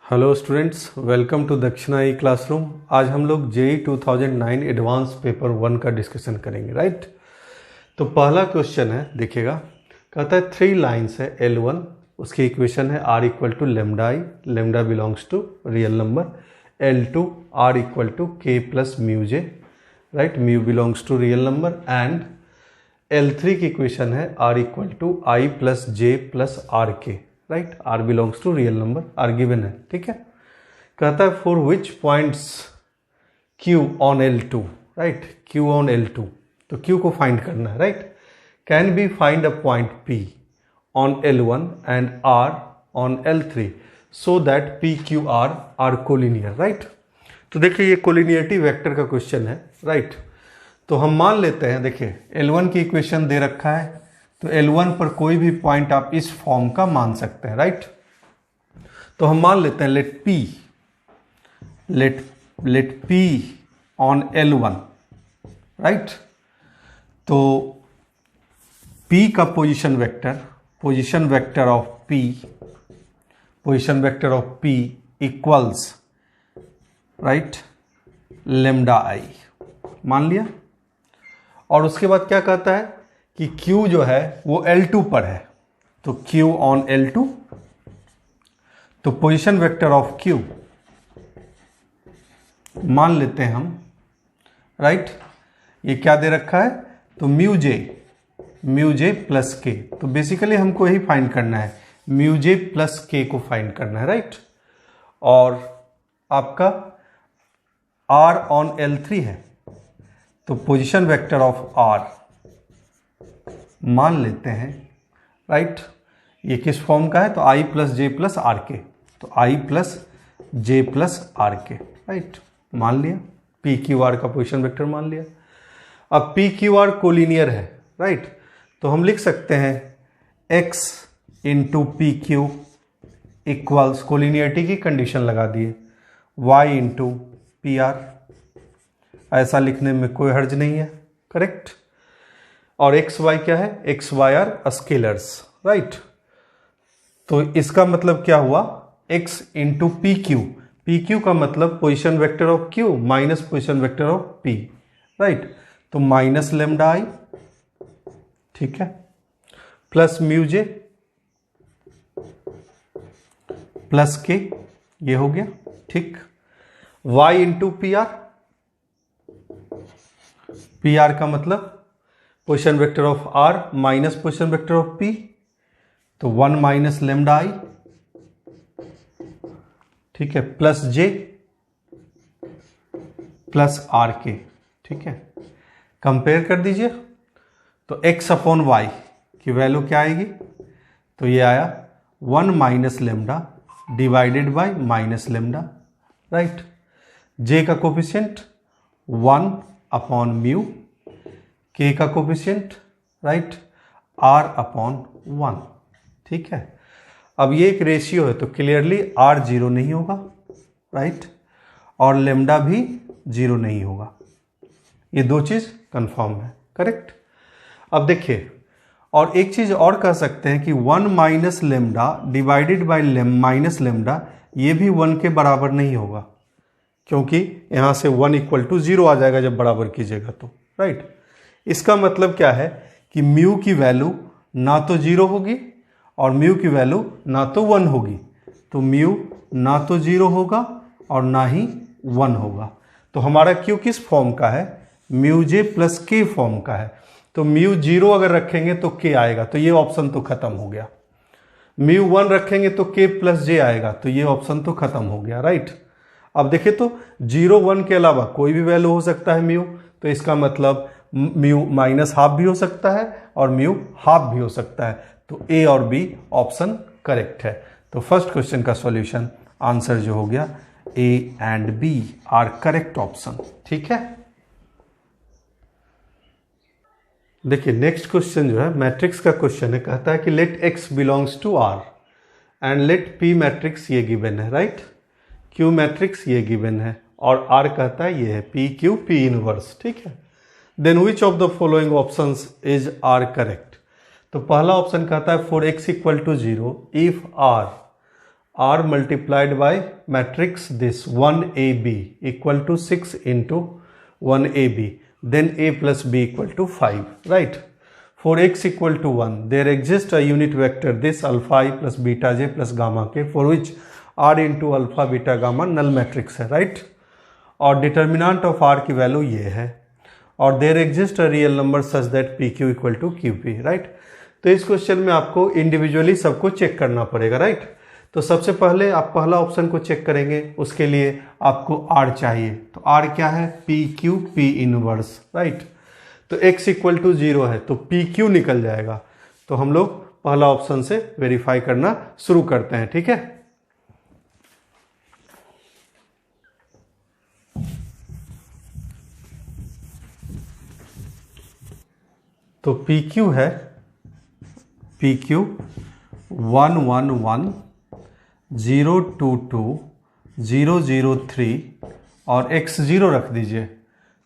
Hello students, welcome to दक्षिणा ई classroom. आज हम लोग जेई 2009 एडवांस पेपर 1 का डिस्कशन करेंगे, राइट। तो पहला क्वेश्चन है, देखिएगा, कहता है 3 लाइन्स है L1, उसकी इक्वेशन है R equal to lambda I, lambda belongs to real number. L2 R equal to K plus mu J, right, mu belongs to real number. And L3 की इक्वेशन है R equal to I plus J plus are के, right, R belongs to real number, R given है, ठीक है। कहता है for which points Q on L2, right, Q on L2, तो Q को फाइंड करना है, right. Can be find a point P on L1 and R on L3 so that PQR are collinear, right. तो देखिए ये collinearity vector का question है, right. तो हम मान लेते हैं, देखिए L1 की इक्वेशन दे रखा है, तो L1 पर कोई भी पॉइंट आप इस फॉर्म का मान सकते हैं, राइट। तो हम मान लेते हैं let P on L1, right. तो P का position vector of P equals, right, lambda i, मान लिया। और उसके बाद क्या कहता है कि Q जो है वो L2 पर है, तो Q ऑन L2, तो पोजीशन वेक्टर ऑफ Q मान लेते हैं हम, राइट। ये क्या दे रखा है, तो म्यू जे प्लस के, तो बेसिकली हमको यही फाइंड करना है, म्यू जे प्लस के को फाइंड करना है, राइट। और आपका R ऑन L3 है, तो पोजीशन वेक्टर ऑफ R मान लेते हैं, राइट। ये किस फॉर्म का है, तो I plus j plus are k, तो I plus j plus are के, राइट, मान लिया। पी क्यू आर का पोजीशन वेक्टर मान लिया। अब पी क्यू आर कोलिनियर है, राइट, तो हम लिख सकते हैं x into p q equals, collinearity की कंडीशन लगा दिए, y इंटू पी आर। ऐसा लिखने में कोई हर्ज नहीं है, करेक्ट। और एक्स वाई क्या है, x y are scalars, right. तो इसका मतलब क्या हुआ, x इंटू पी क्यू का मतलब position vector of Q minus position vector of P, right. तो माइनस लेमडा आई, ठीक है, प्लस म्यू जे प्लस के, ये हो गया, ठीक। y इंटू पी आर का मतलब position vector of R minus position vector of P, तो 1 माइनस लेमडा आई, ठीक है, प्लस J प्लस आर के, ठीक है। कंपेयर कर दीजिए, तो x अपॉन y की वैल्यू क्या आएगी, तो ये आया 1 minus lambda divided by minus lambda, right. J का कोफिशिएंट 1 अपॉन म्यू, K का कोफिशिएंट, राइट, R अपॉन 1, ठीक है। अब ये एक रेशियो है, तो क्लियरली R 0 नहीं होगा, राइट, और लेमडा भी 0 नहीं होगा। ये दो चीज कंफर्म है, करेक्ट। अब देखिए, और एक चीज और कह सकते हैं कि 1 minus lambda divided by minus lambda, ये भी 1 के बराबर नहीं होगा, क्योंकि यहां से 1 इक्वल टू 0 आ जाएगा जब बराबर कीजिएगा तो, राइट। इसका मतलब क्या है कि म्यू की वैल्यू ना तो 0 होगी और म्यू की वैल्यू ना तो 1 होगी, तो म्यू ना तो 0 होगा और ना ही 1 होगा। तो हमारा क्यू किस फॉर्म का है, म्यू जे प्लस के फॉर्म का है, तो म्यू 0 अगर रखेंगे तो के आएगा, तो ये ऑप्शन तो खत्म हो गया। म्यू 1 रखेंगे तो के प्लस जे आएगा, तो ये ऑप्शन तो खत्म हो गया, राइट। अब देखिए, तो 0 1 के अलावा कोई भी वैल्यू हो सकता है म्यू, तो इसका मतलब म्यू माइनस हाफ भी हो सकता है और म्यू हाफ भी हो सकता है, तो ए और बी ऑप्शन करेक्ट है। तो फर्स्ट क्वेश्चन का सॉल्यूशन आंसर जो हो गया, a and b are correct option, ठीक है। देखिए नेक्स्ट क्वेश्चन जो है मैट्रिक्स का क्वेश्चन है, कहता है कि let x belongs to R and let P matrix ये गिवन है, राइट। Q मैट्रिक्स ये गिवन है और R कहता है ये है P Q P इनवर्स, ठीक है। Then which of the following options is are correct. तो पहला ऑप्शन कहता है for x equal to 0 if R multiplied by matrix this 1AB equal to 6 into 1AB, then A plus B equal to 5, right? For x equal to 1, there exists a unit vector this alpha I plus beta j plus gamma k, for which R into alpha beta gamma null matrix है, right? और determinant of R की value ये है, और there exist a real number such that P Q equal to Q p, right? तो इस question में आपको इंडिविजुअली सबको चेक करना पड़ेगा, राइट? तो सबसे पहले आप पहला ऑप्शन को चेक करेंगे, उसके लिए आपको R चाहिए। तो R क्या है? P Q P inverse, right? तो x इक्वल टू 0 है तो पी क्यू निकल जाएगा। तो हम लोग पहला ऑप्शन से वेरीफाई करना शुरू करते हैं, ठीक है? तो पी क्यू है पी क्यू 111 022 003 और x0 रख दीजिए।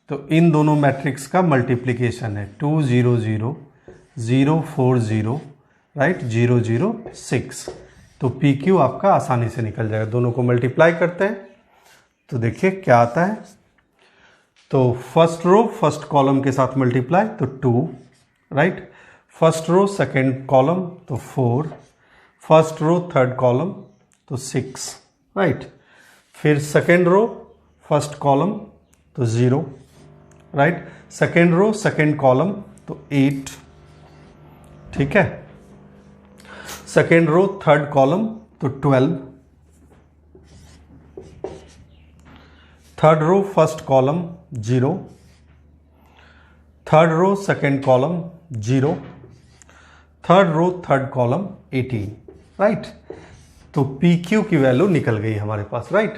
तो इन दोनों मैट्रिक्स का मल्टीप्लिकेशन है 200 040 राइट 006। तो पी क्यू आपका आसानी से निकल जाएगा। दोनों को मल्टीप्लाई करते हैं तो देखिए क्या आता है। तो फर्स्ट रो फर्स्ट कॉलम के साथ मल्टीप्लाई तो 2, right? First row second column तो 4, फर्स्ट रो थर्ड कॉलम तो 6, राइट? फिर सेकेंड रो फर्स्ट कॉलम तो 0, right? Second row second column तो 8, ठीक है? सेकेंड रो थर्ड कॉलम तो 12, third row first column 0, third row second column 0, third row third column 18, right? तो p q की value निकल गई हमारे पास, राइट?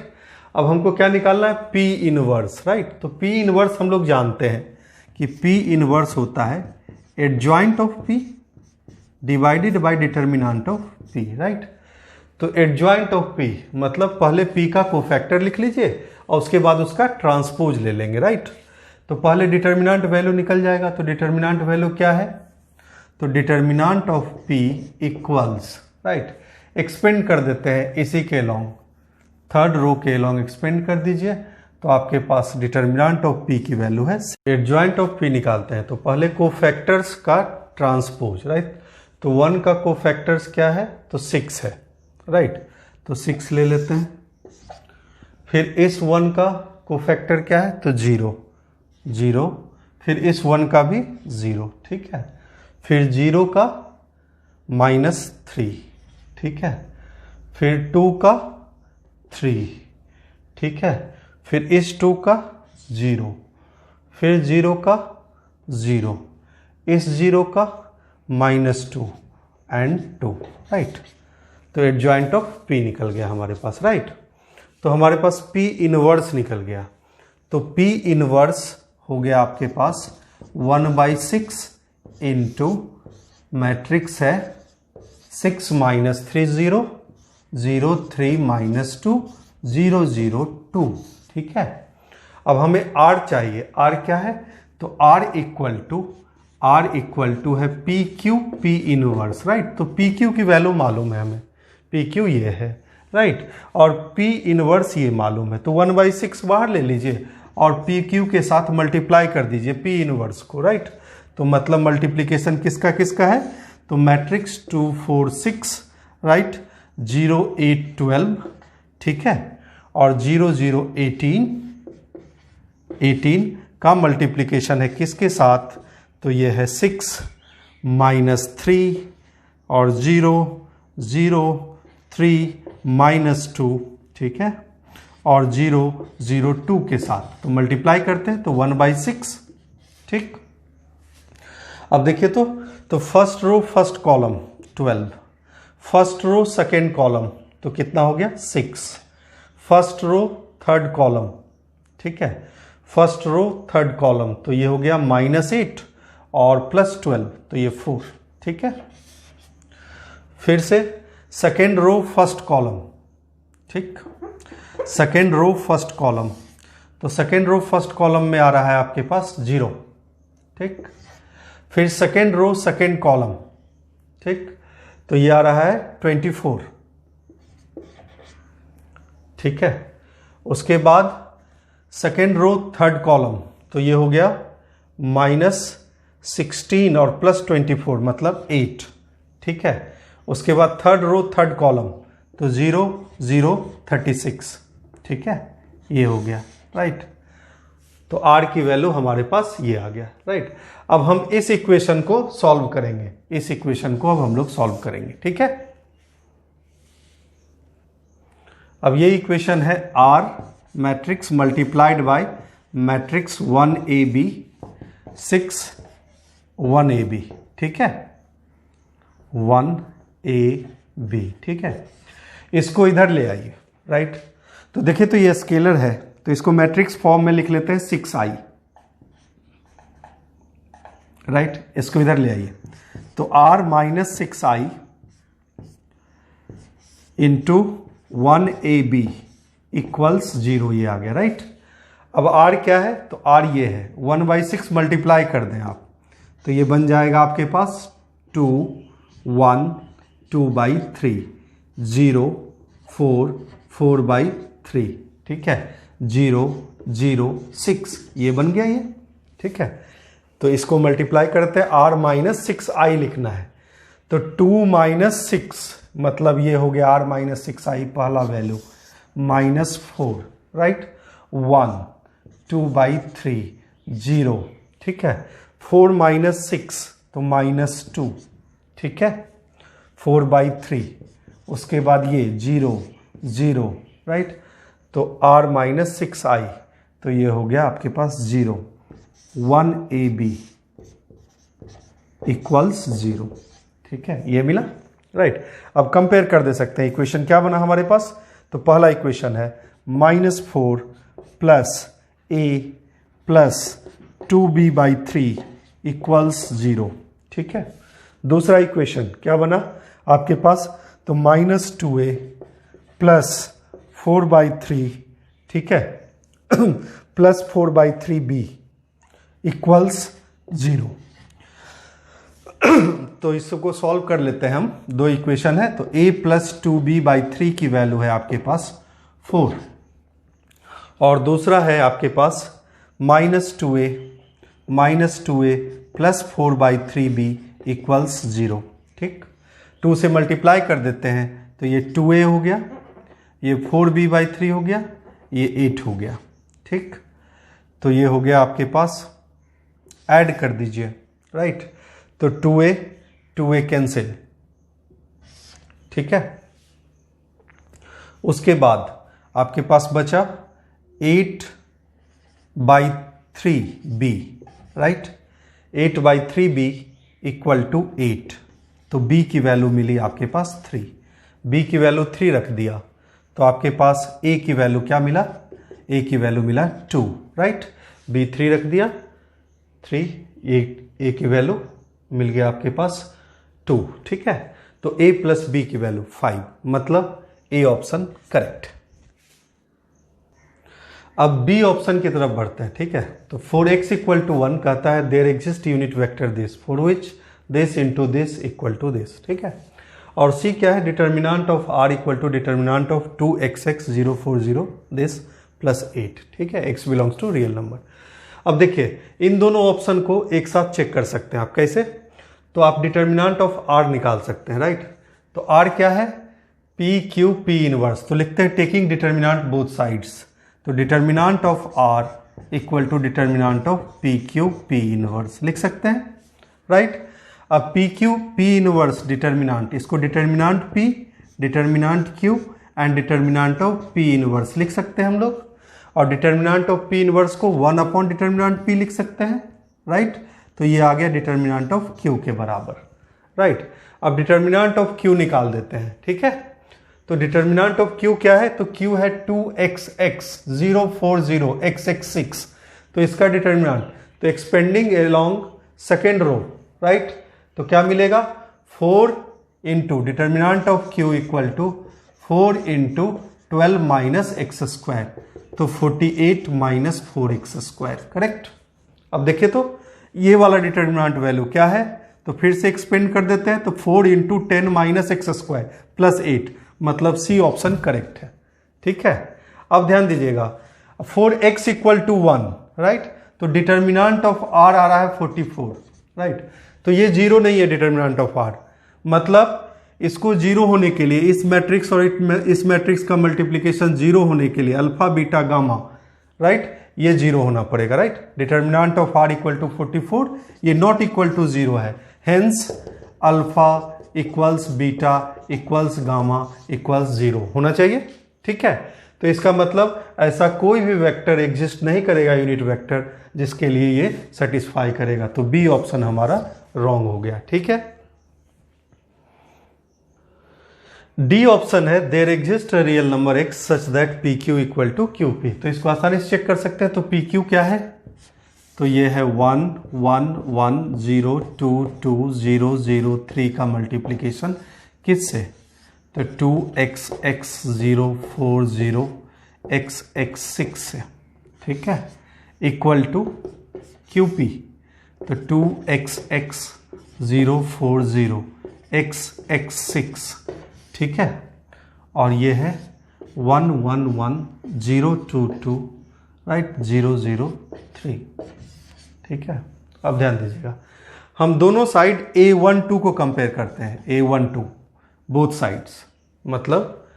अब हमको क्या निकालना है? P inverse, right? तो पी इनवर्स हम लोग जानते हैं कि पी इनवर्स होता है adjoint of P divided by determinant of P, right? तो एडजॉइंट ऑफ पी मतलब पहले पी का कोफैक्टर लिख लीजिए और उसके बाद उसका ट्रांसपोज ले लेंगे, राइट? तो पहले डिटर्मिनेंट वैल्यू निकल जाएगा। तो डिटर्मिनेंट वैल्यू क्या है? तो determinant of P equals, right? Expand कर देते हैं इसी के लॉन्ग, थर्ड रो के लॉन्ग एक्सपेंड कर दीजिए तो आपके पास डिटर्मिनेंट ऑफ पी की वैल्यू है। एडजॉइंट ऑफ पी निकालते हैं तो पहले कोफैक्टर्स का ट्रांसपोज, राइट? तो 1 का कोफैक्टर्स क्या है? तो 6 है, राइट? तो 6 ले लेते हैं। फिर इस 1 का कोफैक्टर क्या है? तो 0, फिर इस 1 का भी 0, ठीक है? फिर 0 का -3, ठीक है? फिर 2 का 3, ठीक है? फिर इस 2 का 0, फिर 0 का 0, इस 0 का -2 एंड 2, राइट? तो एडजॉइंट ऑफ पी निकल गया हमारे पास, राइट? तो हमारे पास पी इनवर्स निकल गया। तो पी इनवर्स हो गया आपके पास 1/6 इंटू मैट्रिक्स है 6 - 3 0 0 3 - 2 0 0 2, ठीक है? अब हमें R चाहिए। R क्या है? तो R इक्वल टू है P Q P inverse, right? तो पी क्यू की वैल्यू मालूम है हमें, पी क्यू ये है, राइट? और पी इनवर्स ये मालूम है। तो 1/6 बाहर ले लीजिए और पी क्यू के साथ मल्टीप्लाई कर दीजिए पी इनवर्स को, राइट? तो मतलब मल्टीप्लीकेशन किसका किसका है? तो मैट्रिक्स 2 4 6, राइट? 0 8 12, ठीक है? और 0 0 18 का मल्टीप्लीकेशन है किसके साथ? तो ये है 6 -3 और 0 0 3 -2, ठीक है? और 0 0 2 के साथ तो मल्टीप्लाई करते हैं तो 1/6, ठीक? अब देखिए तो first row first column 12, first row second column तो कितना हो गया? 6, फर्स्ट रो थर्ड कॉलम, ठीक है? फर्स्ट रो थर्ड कॉलम तो ये हो गया -8 और +12 तो ये 4, ठीक है? फिर से सेकेंड रो फर्स्ट कॉलम, ठीक? सेकेंड रो फर्स्ट कॉलम तो सेकेंड रो फर्स्ट कॉलम में आ रहा है आपके पास 0, ठीक? फिर सेकेंड रो सेकेंड कॉलम, ठीक? तो ये आ रहा है 24, ठीक है। उसके बाद सेकेंड रो थर्ड कॉलम, तो ये हो गया -16 और +24 मतलब 8, ठीक है। उसके बाद थर्ड रो थर्ड कॉलम, तो 0 0 36, ठीक है, ये हो गया, राइट। तो r की वैल्यू हमारे पास ये आ गया, राइट। अब हम इस इक्वेशन को सॉल्व करेंगे, इस इक्वेशन को अब हम लोग सॉल्व करेंगे, ठीक है। अब ये इक्वेशन है r matrix multiplied by matrix 1ab 6 1ab, ठीक है, 1ab, ठीक है। इसको इधर ले आइए, राइट। तो देखिए, तो ये स्केलर है, तो इसको मैट्रिक्स फॉर्म में लिख लेते हैं 6i, राइट। इसको इधर ले आइए, तो r minus 6i into 1ab equals 0, ये आ गया, राइट। अब r क्या है, तो r ये है 1/6 मल्टीप्लाई कर दें आप, तो ये बन जाएगा आपके पास 2 1 2/3 0 4 4/3, ठीक है, 0 0 6, ये बन गया ये, ठीक है। तो इसको मल्टीप्लाई करते हैं, r माइनस 6i लिखना है, तो 2 - 6 मतलब ये हो गया r माइनस 6i पहला वैल्यू -4, राइट। 1 2/3 0, ठीक है, 4 - 6 तो -2, ठीक है, 4/3। उसके बाद ये 0 0, राइट। तो r माइनस 6i, तो ये हो गया आपके पास 0, 1ab इक्वल्स 0, ठीक है, ये मिला, राइट। अब कंपेयर कर दे सकते हैं, इक्वेशन क्या बना हमारे पास, तो पहला इक्वेशन है -4 + a + 2b/3 इक्वल्स 0, ठीक है। दूसरा इक्वेशन क्या बना आपके पास, तो -2a + 4/3, ठीक है, + 4/3b इक्वल्स 0। तो इसको सॉल्व कर लेते हैं हम, दो इक्वेशन है, तो a + 2b/3 की वैल्यू है आपके पास 4, और दूसरा है आपके पास -2a + 4/3b इक्वल्स 0, ठीक। 2 से मल्टीप्लाई कर देते हैं, तो ये 2a हो गया, ये 4b/3 हो गया, ये 8 हो गया, ठीक। तो ये हो गया आपके पास, ऐड कर दीजिए, राइट। तो 2a कैंसिल, ठीक है। उसके बाद आपके पास बचा 8/3b, right. 8/3b equal to 8, तो b की वैल्यू मिली आपके पास 3, b की वैल्यू 3 रख दिया, तो आपके पास a की वैल्यू क्या मिला, a की वैल्यू मिला 2, राइट। b 3 रख दिया, 3, a की वैल्यू मिल गया आपके पास 2, ठीक है। तो a + b की वैल्यू 5, मतलब a ऑप्शन करेक्ट। अब b ऑप्शन की तरफ बढ़ते हैं, ठीक है। तो 4x = 1 कहता है there exist unit vector this for which this into this equal to this, ठीक है। और c क्या है, determinant of r equal to determinant of 2xx 0 4 0 this +8, ठीक है, x belongs to real number. अब देखिए, इन दोनों ऑप्शन को एक साथ चेक कर सकते हैं आप, कैसे, तो आप डिटर्मिनेंट ऑफ r निकाल सकते हैं, राइट। तो r क्या है, PQ P इनवर्स, तो लिखते हैं टेकिंग डिटर्मिनेंट बोथ साइड्स, तो determinant of r equal to determinant of PQ P inverse लिख सकते हैं, राइट। अब PQ P इनवर्स डिटर्मिनेंट, इसको determinant P, determinant Q and determinant of P inverse लिख सकते हैं हम लोग, और डिटर्मिनेंट ऑफ P इनवर्स को 1 डिटर्मिनेंट P लिख सकते हैं, राइट। तो ये आ गया डिटर्मिनेंट ऑफ Q के बराबर, राइट। अब डिटर्मिनेंट ऑफ Q निकाल देते हैं, ठीक है। तो डिटर्मिनेंट ऑफ Q क्या है, तो Q है 2xx 0 4 0 xx 6, तो इसका डिटर्मिनेंट, तो expanding along second row, right. तो क्या मिलेगा, 4 into determinant of Q equal to 4 into 12 - x², तो 48 - 4x², करेक्ट। अब देखिए, तो ये वाला डिटर्मिनेंट वैल्यू क्या है, तो फिर से एक्सपेंड कर देते हैं, तो 4 इंटू 10 - x² + 8, मतलब सी ऑप्शन करेक्ट है, ठीक है। अब ध्यान दीजिएगा, for x equal to 1, right, तो डिटर्मिनेंट ऑफ r आ रहा है 44, राइट, तो ये जीरो नहीं है डिटर्मिनेंट ऑफ r, मतलब इसको जीरो होने के लिए इस मैट्रिक्स और इस मैट्रिक्स का मल्टीप्लीकेशन जीरो होने के लिए अल्फा बीटा गामा, राइट, ये जीरो होना पड़ेगा, right, determinant of r equal to 44, ये नॉट इक्वल टू जीरो है, hence alpha equals beta equals gamma equals zero होना चाहिए, ठीक है। तो इसका मतलब ऐसा कोई भी वेक्टर एग्जिस्ट नहीं करेगा यूनिट वेक्टर जिसके लिए ये सेटिस्फाई करेगा, तो बी ऑप्शन हमारा रॉन्ग हो गया, ठीक है। डी ऑप्शन है there exist real number x such that P Q equal to Q P, तो इसको आसानी से चेक कर सकते हैं। तो पी क्यू क्या है, तो ये है 1 1 1 0 2 2 0 0 3 का मल्टीप्लीकेशन किससे, तो 2x x 0 4 0 x x 6 से, ठीक है, इक्वल टू क्यू पी, तो 2x x 0 4 0 x x 6, ठीक है, और ये है 1 1 1 0 2 2, राइट, 0 0 3, ठीक है। अब ध्यान दीजिएगा, हम दोनों साइड A12 को कंपेयर करते हैं, A12 बोथ साइड्स, मतलब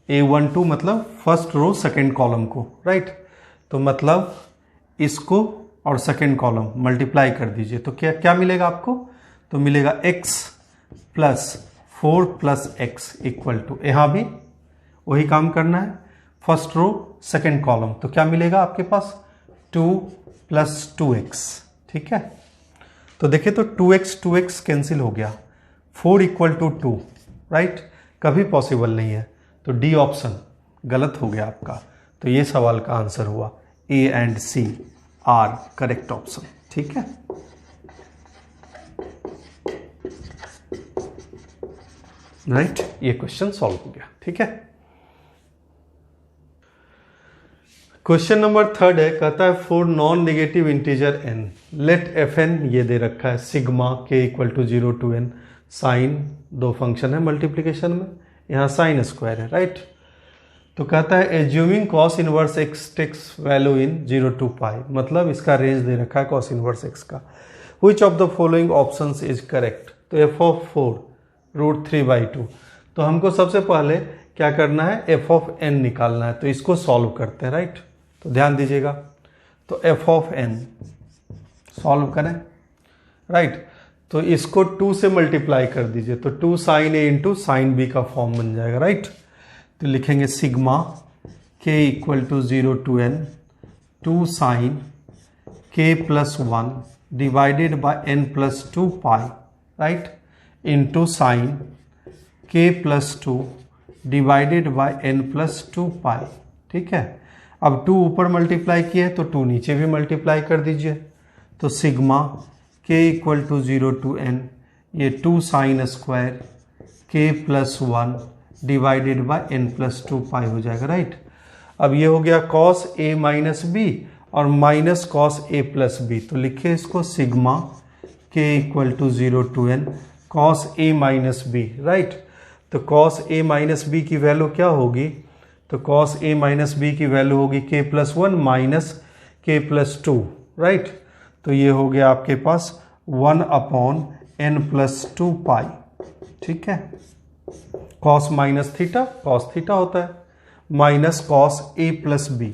A12 मतलब फर्स्ट रो सेकेंड कॉलम को, राइट, तो मतलब इसको और सेकेंड कॉलम मल्टीप्लाई कर दीजिए, तो क्या क्या मिलेगा आपको, तो मिलेगा x plus 4 plus x equal to, यहाँ भी वही काम करना है, फर्स्ट रो सेकेंड कॉलम, तो क्या मिलेगा आपके पास 2 प्लस 2x, ठीक है। तो देखिए तो 2x कैंसिल हो गया, 4 इक्वल टू 2, राइट, कभी पॉसिबल नहीं है, तो डी ऑप्शन गलत हो गया आपका, तो ये सवाल का आंसर हुआ A and C are correct option, ठीक है। राइट, ये क्वेश्चन सॉल्व हो गया, ठीक है। क्वेश्चन नंबर 3 है, कहता है for non negative integer n let F N, ये दे रखा है sigma k equal to 0 to n, sine दो फंक्शन है मल्टीप्लीकेशन में, यहाँ साइन स्क्वायर है, राइट, तो कहता है assuming cos inverse X takes value in 0 to pi, मतलब इसका रेंज दे रखा है कॉस इनवर्स एक्स का, which of the following options is correct, तो एफ ऑफ 4 रूट 3/2, तो हमको सबसे पहले क्या करना है, एफ ऑफ एन निकालना है, तो इसको सॉल्व करते हैं, राइट, तो ध्यान दीजिएगा, तो एफ ऑफ एन सॉल्व करें, राइट, तो इसको 2 से मल्टीप्लाई कर दीजिए, तो 2 sine A into sine B का फॉर्म बन जाएगा, राइट, तो लिखेंगे sigma k equal to 0 to n 2 sine k plus 1 divided by n plus 2 pi, right, into sine k plus 2 divided by n plus 2 pi, ठीक है। अब 2 ऊपर multiply किए तो 2 नीचे भी मल्टीप्लाई कर दीजिए, तो sigma k equal to 0 to n, ये 2 sine square k plus 1 divided by n plus 2 pi हो जाएगा, राइट। अब ये हो गया कॉस a माइनस बी और minus cos a plus B, तो लिखिए इसको sigma k equal to 0 to n cos a minus B, right, तो कॉस a माइनस बी की वैल्यू क्या होगी, तो कॉस a माइनस बी की वैल्यू होगी k plus 1 minus k plus 2, right, तो ये हो गया आपके पास 1 अपॉन n प्लस 2 पाई, ठीक है, cos minus theta cos theta होता है, minus cos a plus B,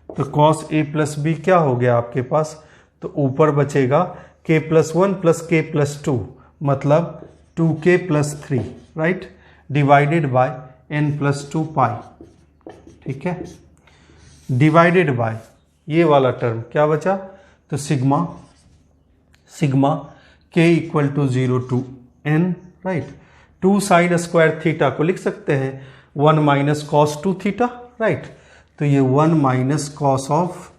तो कॉस a प्लस बी क्या हो गया आपके पास, तो ऊपर बचेगा k plus 1 plus k plus 2, मतलब 2k plus 3, right, divided by n plus 2 pi, ठीक है, डिवाइडेड बाय ये वाला टर्म क्या बचा, तो sigma k equal to 0 to n, right, 2 sine square theta को लिख सकते हैं 1 माइनस कॉस 2 थीटा, राइट, तो ये 1 माइनस कॉस ऑफ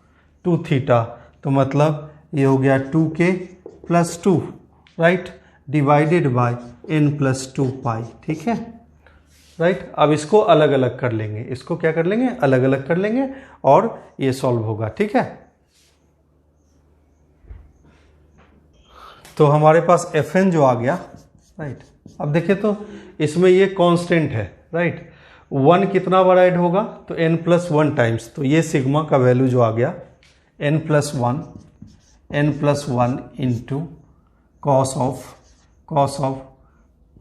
2 थीटा, तो मतलब ये हो गया 2k plus 2, right, divided by n plus 2 pi, ठीक है, राइट। अब इसको अलग अलग कर लेंगे, इसको क्या कर लेंगे, अलग अलग कर लेंगे और ये सॉल्व होगा, ठीक है। तो हमारे पास fn जो आ गया, राइट, अब देखिए तो इसमें ये कांस्टेंट है, राइट, वन कितना बार ऐड होगा, तो n+1 टाइम्स, तो ये सिग्मा का वैल्यू जो आ गया n+1 into cos of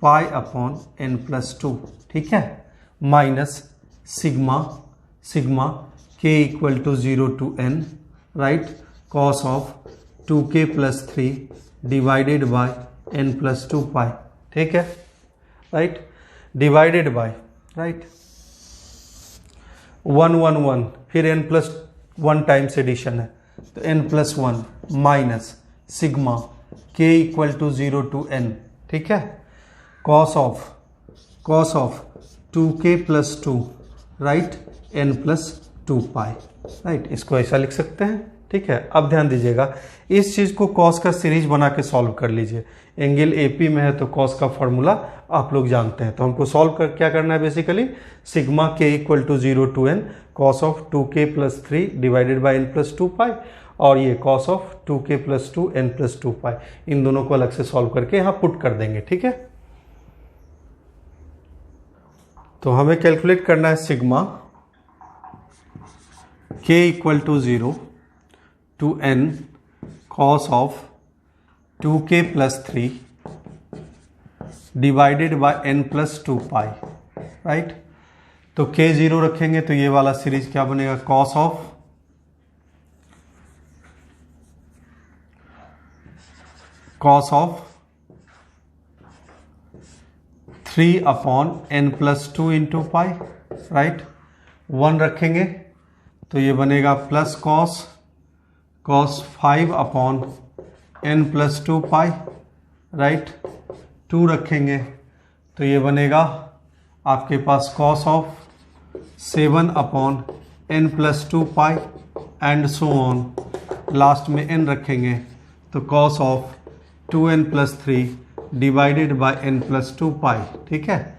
pi upon n+2, ठीक है, minus sigma k equal to 0 to n, right, cos of 2k + 3 divided by n+2 pi, ठीक है, राइट, डिवाइडेड बाय, राइट, 1 फिर n+1 टाइम्स एडिशन है, तो n+1 minus sigma k equal to 0 to n, ठीक है, cos of 2k + 2, right, n+2 pi, right, इसको ऐसा लिख सकते हैं, ठीक है। अब ध्यान दीजिएगा, इस चीज़ को कॉस का सीरीज बना के सॉल्व कर लीजिए। एंगल एपी में है तो कॉस का फॉर्मूला आप लोग जानते हैं, तो हमको सॉल्व कर क्या करना है, basically sigma k equal to 0 to n cos of 2k + 3 divided by n+2 pi, और ये कॉस ऑफ 2k + 2 n+2 पाई, इन दोनों को अलग से सॉल्व करके यहाँ पुट कर देंगे, ठीक है। तो हमें कैलकुलेट करना है sigma k equal to 0 to n cos of 2k + 3 divided by n+2 pi, right, तो k 0 रखेंगे तो ये वाला सीरीज क्या बनेगा, cos of 3 upon n+2 into pi, right, 1 रखेंगे तो ये बनेगा plus cos 5 upon n+2 pi, right, 2 रखेंगे तो ये बनेगा आपके पास cos of 7 upon n+2 pi and so on, last में n रखेंगे तो cos of 2n+3 divided by n+2 pi, ठीक है।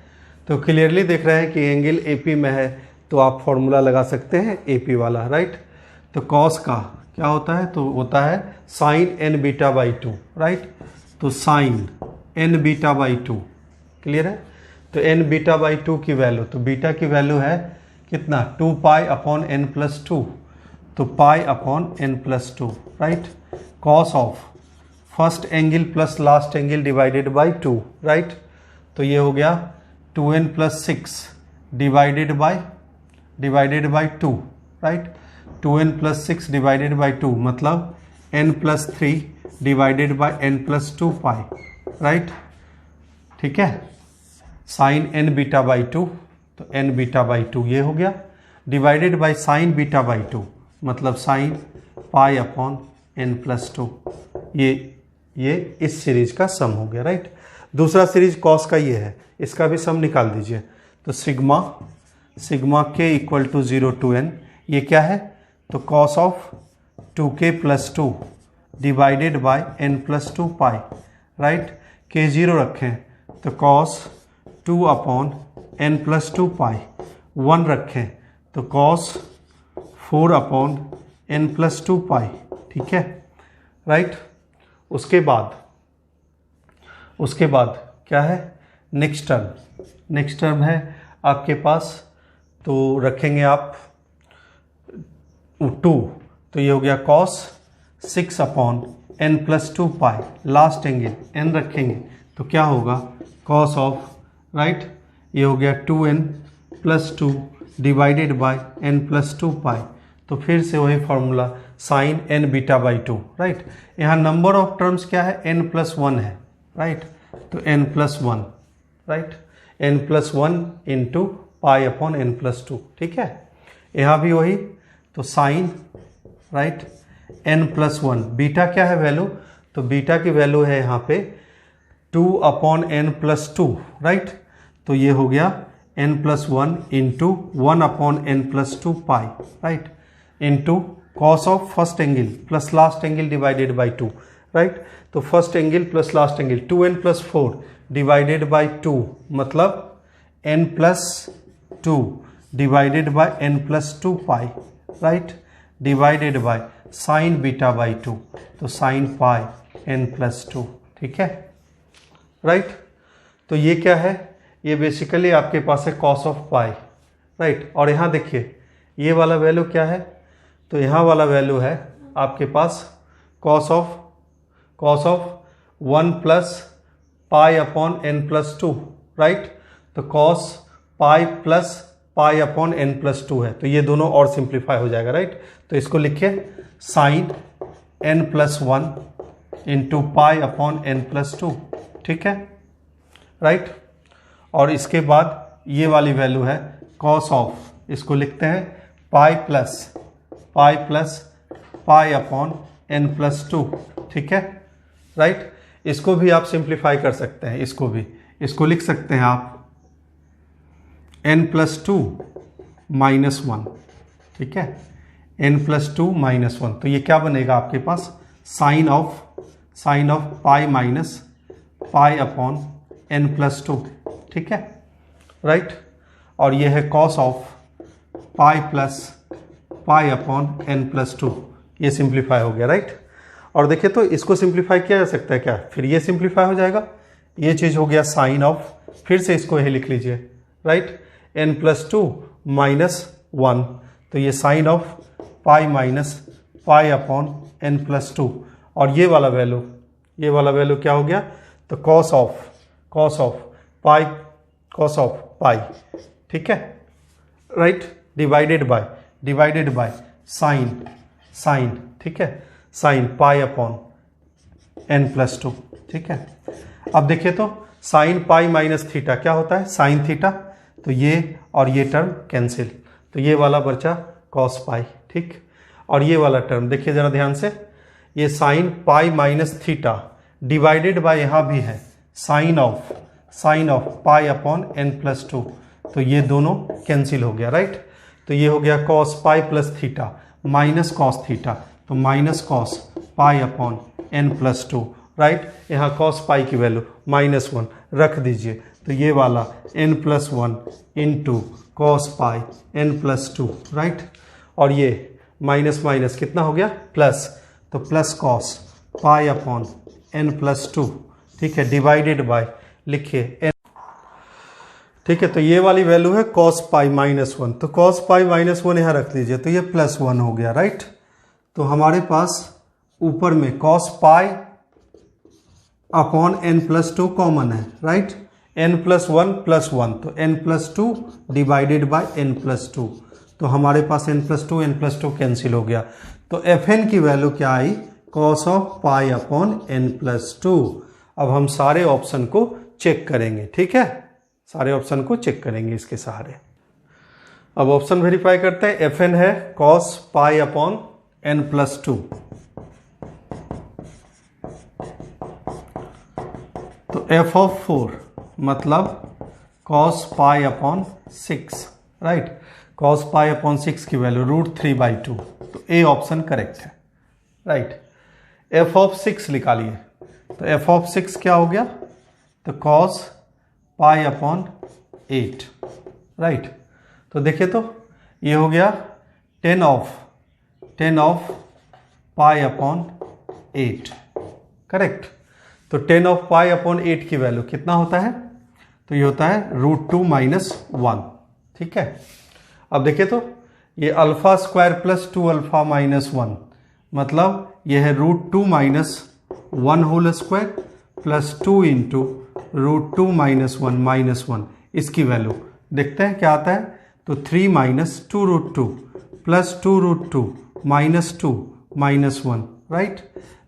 तो क्लियरली देख रहे हैं कि एंगल एपी में है तो आप फॉर्मूला लगा सकते हैं एपी वाला, राइट। तो कॉस का क्या होता है, तो होता है साइन n β/2, राइट, तो साइन n β/2, क्लियर है। तो n β/2 की वैल्यू, तो बीटा की वैल्यू है कितना, 2 पाई अपॉन n+2, तो पाई upon n+2, right, cos of first angle plus last angle divided by 2, right, तो ये हो गया 2n + 6 divided by 2, right, 2n + 6 divided by 2 मतलब n+3 divided by n+2 pi, right, ठीक है, साइन n β/2, तो n β/2 ये हो गया, डिवाइडेड बाय साइन β/2 मतलब साइन पाई अपॉन n+2, ये इस सीरीज का सम हो गया, राइट। दूसरा सीरीज कॉस का ये है, इसका भी सम निकाल दीजिए, तो sigma k equal to 0 to n, ये क्या है, तो cos of 2k + 2 divided by n+2 pi, right, k 0 रखें तो कॉस 2 अपॉन n+2 पाई, 1 रखें तो कॉस 4 अपॉन n+2 पाई, ठीक है, राइट। उसके बाद क्या है, नेक्स्ट टर्म है आपके पास, तो रखेंगे आप 2, तो ये हो गया कॉस 6 अपॉन n+2 पाई, लास्ट एंगल n रखेंगे तो क्या होगा, कॉस ऑफ, राइट, ये हो गया 2n + 2 डिवाइडेड बाय n+2 पाई, तो फिर से वही फॉर्मूला साइन n β/2, राइट। यहाँ नंबर ऑफ टर्म्स क्या है, n+1 है, राइट, तो n+1, right, n+1 into pi upon n+2, ठीक है। यहाँ भी वही, तो साइन, राइट, n+1, बीटा क्या है वैल्यू, तो बीटा की वैल्यू है यहाँ पे 2 अपॉन n+2, राइट, तो ये हो गया n+1 into 1 upon n+2 pi, right, into cos of first angle plus last angle divided by 2, right, तो first angle plus last angle 2n + 4 divided by 2 मतलब n+2 divided by n+2 pi, right, divided by sine β/2, तो sine pi n+2, ठीक है, right. तो ये क्या है, ये बेसिकली आपके पास है कॉस ऑफ पाई, राइट। और यहाँ देखिए ये वाला वैल्यू क्या है, तो यहाँ वाला वैल्यू है आपके पास cos of 1 plus pi upon N plus 2, right. तो cos pi plus pi upon N plus 2 है, तो ये दोनों और सिंप्लीफाई हो जाएगा, राइट। तो इसको लिखिए sine n plus 1 into pi upon N plus 2, ठीक है, राइट। और इसके बाद ये वाली वैल्यू है कॉस ऑफ, इसको लिखते हैं pi plus pi upon N plus 2, ठीक है, राइट। इसको भी आप सिंप्लीफाई कर सकते हैं, इसको लिख सकते हैं आप n प्लस 2 माइनस 1, ठीक है, n प्लस 2 माइनस 1। तो ये क्या बनेगा आपके पास sine of pi minus pi upon n plus 2, ठीक है, राइट। और ये है cos of pi plus pi upon n plus 2, ये सिंप्लीफाई हो गया, राइट। और देखिए तो इसको सिंप्लीफाई किया जा सकता है क्या, फिर ये सिंप्लीफाई हो जाएगा, ये चीज़ हो गया साइन ऑफ, फिर से इसको यही लिख लीजिए, राइट, n प्लस 2 माइनस 1, तो ये sine of pi minus pi upon n plus 2। और ये वाला वैल्यू क्या हो गया, तो कॉस ऑफ पाई, ठीक है, राइट, डिवाइडेड बाय साइन, ठीक है, sine pi upon n plus 2, ठीक है। अब देखिए तो साइन पाई माइनस थीटा क्या होता है, साइन थीटा, तो ये और ये टर्म कैंसिल, तो ये वाला बचा कॉस पाई, ठीक। और ये वाला टर्म देखिए ज़रा ध्यान से, ये sine pi minus theta divided by यहाँ भी है sine of pi upon N plus 2, तो ये दोनों कैंसिल हो गया, राइट। तो ये हो गया cos pi plus theta minus cos theta, तो minus cos pi upon N plus 2, right. यहाँ कॉस पाई की वैल्यू -1 रख दीजिए, तो ये वाला n plus 1 into cos pi n plus 2, right. और ये माइनस माइनस कितना हो गया प्लस, तो plus cos pi upon n plus 2, ठीक है, डिवाइडेड बाय लिखिए n, ठीक है। तो ये वाली वैल्यू है कॉस पाई -1, तो कॉस पाई -1 यहाँ रख लीजिए, तो ये +1 हो गया, राइट। तो हमारे पास ऊपर में cos pi upon n plus 2 common है, राइट, n प्लस 1 प्लस 1, तो n plus 2 divided by n plus 2, तो हमारे पास n प्लस 2 कैंसिल हो गया। तो fn की वैल्यू क्या आई, cos of pi upon n plus 2। अब हम सारे ऑप्शन को चेक करेंगे, ठीक है, सारे ऑप्शन को चेक करेंगे इसके सहारे। अब ऑप्शन वेरीफाई करते हैं, fn है cos pi upon n plus 2, तो f ऑफ 4 मतलब cos pi upon 6, right, cos pi upon 6 की वैल्यू √3/2, तो ए ऑप्शन करेक्ट है, राइट। f ऑफ 6 निकालिए, तो f ऑफ 6 क्या हो गया, तो कॉस पाई अपॉन 8, राइट। तो देखिए तो ये हो गया 10 ऑफ पाई अपॉन 8, करेक्ट। तो 10 ऑफ पाई अपॉन 8 की वैल्यू कितना होता है, तो ये होता है √2 - 1, ठीक है। अब देखिए तो ये अल्फा स्क्वायर प्लस 2 अल्फा -1, मतलब ये है √2 - 1 होल स्क्वायर प्लस 2 इंटू √2 - 1 -1, इसकी वैल्यू देखते हैं क्या आता है, तो 3 - 2 √2 प्लस 2 √2 -2 -1, राइट।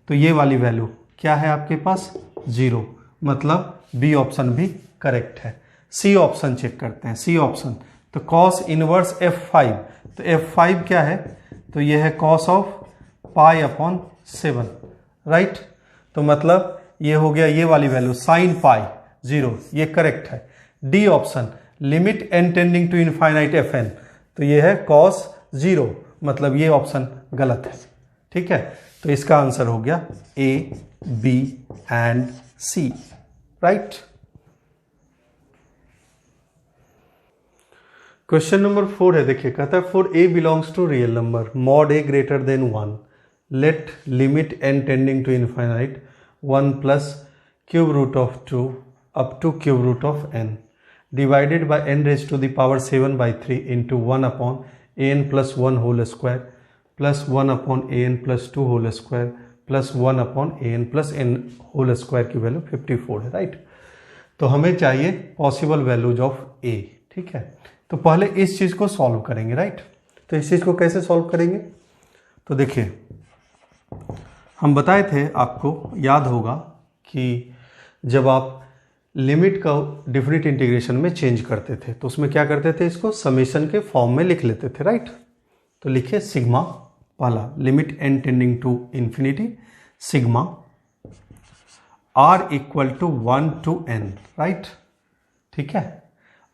तो ये वाली वैल्यू क्या है आपके पास 0, मतलब बी ऑप्शन भी करेक्ट है। सी ऑप्शन चेक करते हैं, सी ऑप्शन, तो कॉस इनवर्स f5, तो f5 क्या है, तो ये है cos of pi upon 7, right. तो मतलब ये हो गया ये वाली वैल्यू साइन पाई 0, ये करेक्ट है। D option limit n tending to infinite fn, तो ये है कॉस 0, मतलब ये ऑप्शन गलत है, ठीक है। तो इसका आंसर हो गया A, B एंड C, राइट। क्वेश्चन नंबर 4 है, देखिए कहता है for A belongs to real number mod A greater than 1 let limit n tending to infinite 1 plus cube root of 2 up to cube root of n divided by n raise to the power 7/3 into 1/an+1 whole square plus 1/an+2 whole square plus 1/an+n whole square की value 54 है, right. तो हमें चाहिए possible values of a, ठीक है। तो पहले इस चीज़ को सॉल्व करेंगे, राइट। तो इस चीज़ को कैसे सॉल्व करेंगे, तो देखिए हम बताए थे, आपको याद होगा कि जब आप लिमिट का डिफरेंट इंटीग्रेशन में चेंज करते थे तो उसमें क्या करते थे, इसको समेशन के फॉर्म में लिख लेते थे, राइट। तो लिखिए सिग्मा, पहला limit n tending to infinity, sigma r equal to 1 to n, right, ठीक है,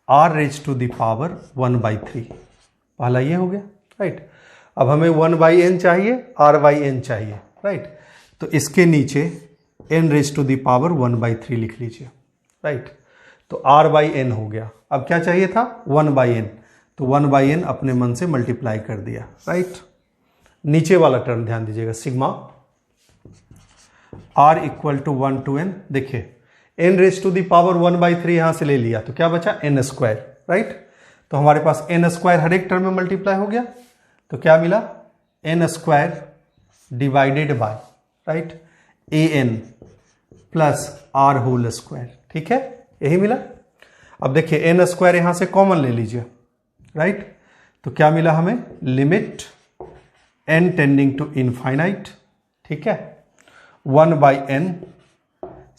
r raise to the power 1/3, पहला ये हो गया, राइट। अब हमें 1/n चाहिए, r/n चाहिए, राइट। तो इसके नीचे n raise to the power 1/3 लिख लीजिए, राइट। तो r/n हो गया। अब क्या चाहिए था, 1/n, तो 1/n अपने मन से मल्टीप्लाई कर दिया, राइट। नीचे वाला टर्म ध्यान दीजिएगा, sigma r equal to 1 to n, देखिए n raise to the power 1/3 यहां से ले लिया तो क्या बचा, n स्क्वायर, राइट। तो हमारे पास n स्क्वायर हर एक टर्म में मल्टीप्लाई हो गया, तो क्या मिला, n square divided by, right, an plus r whole square, ठीक है, यही मिला। अब देखिए n स्क्वायर यहां से कॉमन ले लीजिए, राइट। तो क्या मिला हमें, limit n tending to infinite, ठीक है, 1/n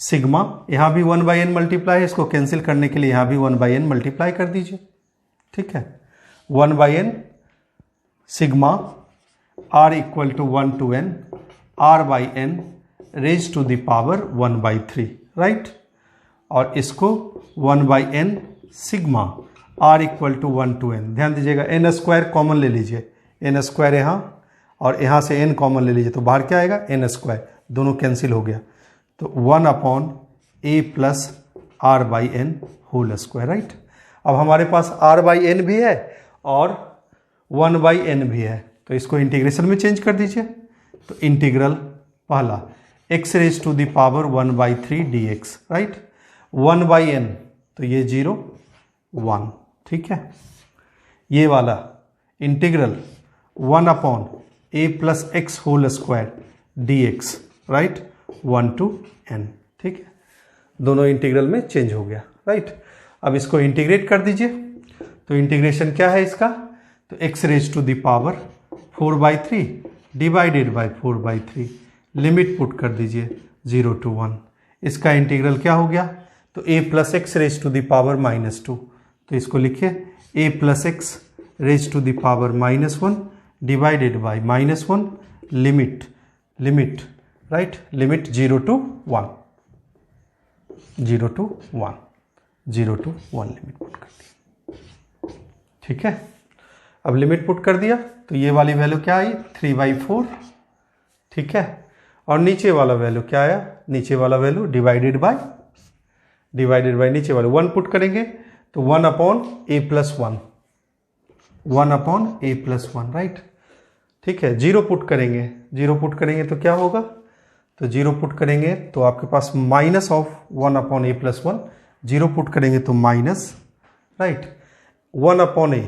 सिग्मा, यहां भी 1/n मल्टीप्लाई है, इसको कैंसिल करने के लिए यहां भी 1/n मल्टीप्लाई कर दीजिए, ठीक है, 1/n sigma r equal to 1 to n r/n raise to the power 1/3, right. और इसको 1/n sigma r equal to 1 to n, ध्यान दीजिएगा n स्क्वायर कॉमन ले लीजिए, n स्क्वायर यहाँ और यहाँ से n कॉमन ले लीजिए, तो बाहर क्या आएगा, n स्क्वायर, दोनों कैंसिल हो गया, तो 1/a plus r/n whole square, right. अब हमारे पास r/n भी है और 1/n भी है, तो इसको इंटीग्रेशन में चेंज कर दीजिए। तो इंटीग्रल पहला x raise to the power 1/3 dx, right, 1/n तो ये 0 1, ठीक है, ये वाला integral 1/a plus x whole square dx, right, 1 to n, ठीक है, दोनों इंटीग्रल में चेंज हो गया, राइट। अब इसको इंटीग्रेट कर दीजिए, तो इंटीग्रेशन क्या है इसका, तो x raise to the power 4/3 divided by 4/3, limit put कर दीजिए 0 to 1, इसका इंटीग्रल क्या हो गया, तो a plus x raise to the power -2, तो इसको लिखिए a plus x raise to the power -1 divided by -1, limit right, limit 0 to 1, 0 to 1, 0 to 1 limit put कर दी, ठीक है। अब लिमिट पुट कर दिया तो ये वाली वैल्यू क्या आई, 3/4, ठीक है। और नीचे वाला वैल्यू क्या आया, नीचे वाला वैल्यू डिवाइडेड बाय नीचे वाले 1 पुट करेंगे तो 1/a plus 1, 1/a plus 1, right, ठीक है। 0 पुट करेंगे तो क्या होगा, तो 0 पुट करेंगे तो आपके पास minus of 1/a plus 1, 0 put करेंगे तो माइनस, राइट, 1/a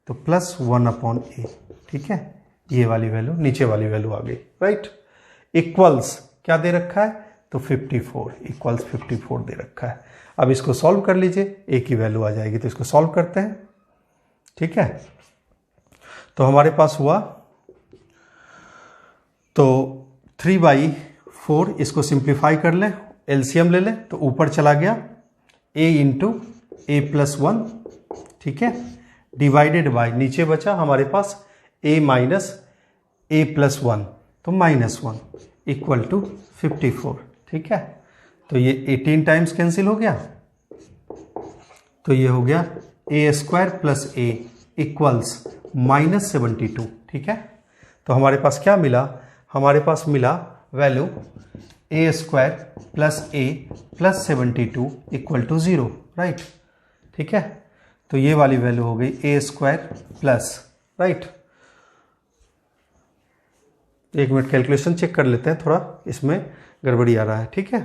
तो प्लस 1/a, ठीक है। ये वाली वैल्यू, नीचे वाली वैल्यू आ गई, राइट। इक्वल्स क्या दे रखा है, तो 54, इक्वल्स 54 दे रखा है। अब इसको सॉल्व कर लीजिए, a की वैल्यू आ जाएगी, तो इसको सॉल्व करते हैं, ठीक है। तो हमारे पास हुआ तो 3/4, इसको सिंप्लीफाई कर लें, एलसीएम ले लें तो ऊपर चला गया a इंटू a प्लस 1, ठीक है, डिवाइडेड बाय नीचे बचा हमारे पास a माइनस a प्लस 1, तो -1 इक्वल टू 54, ठीक है। तो ये 18 टाइम्स कैंसिल हो गया, तो ये हो गया a² प्लस a इक्वल्स -72, ठीक है। तो हमारे पास क्या मिला, हमारे पास मिला value a² plus a plus 72 equal to 0, right, ठीक है। तो ये वाली वैल्यू हो गई a² प्लस, राइट। एक मिनट कैलकुलेशन चेक कर लेते हैं, थोड़ा इसमें गड़बड़ी आ रहा है, ठीक है।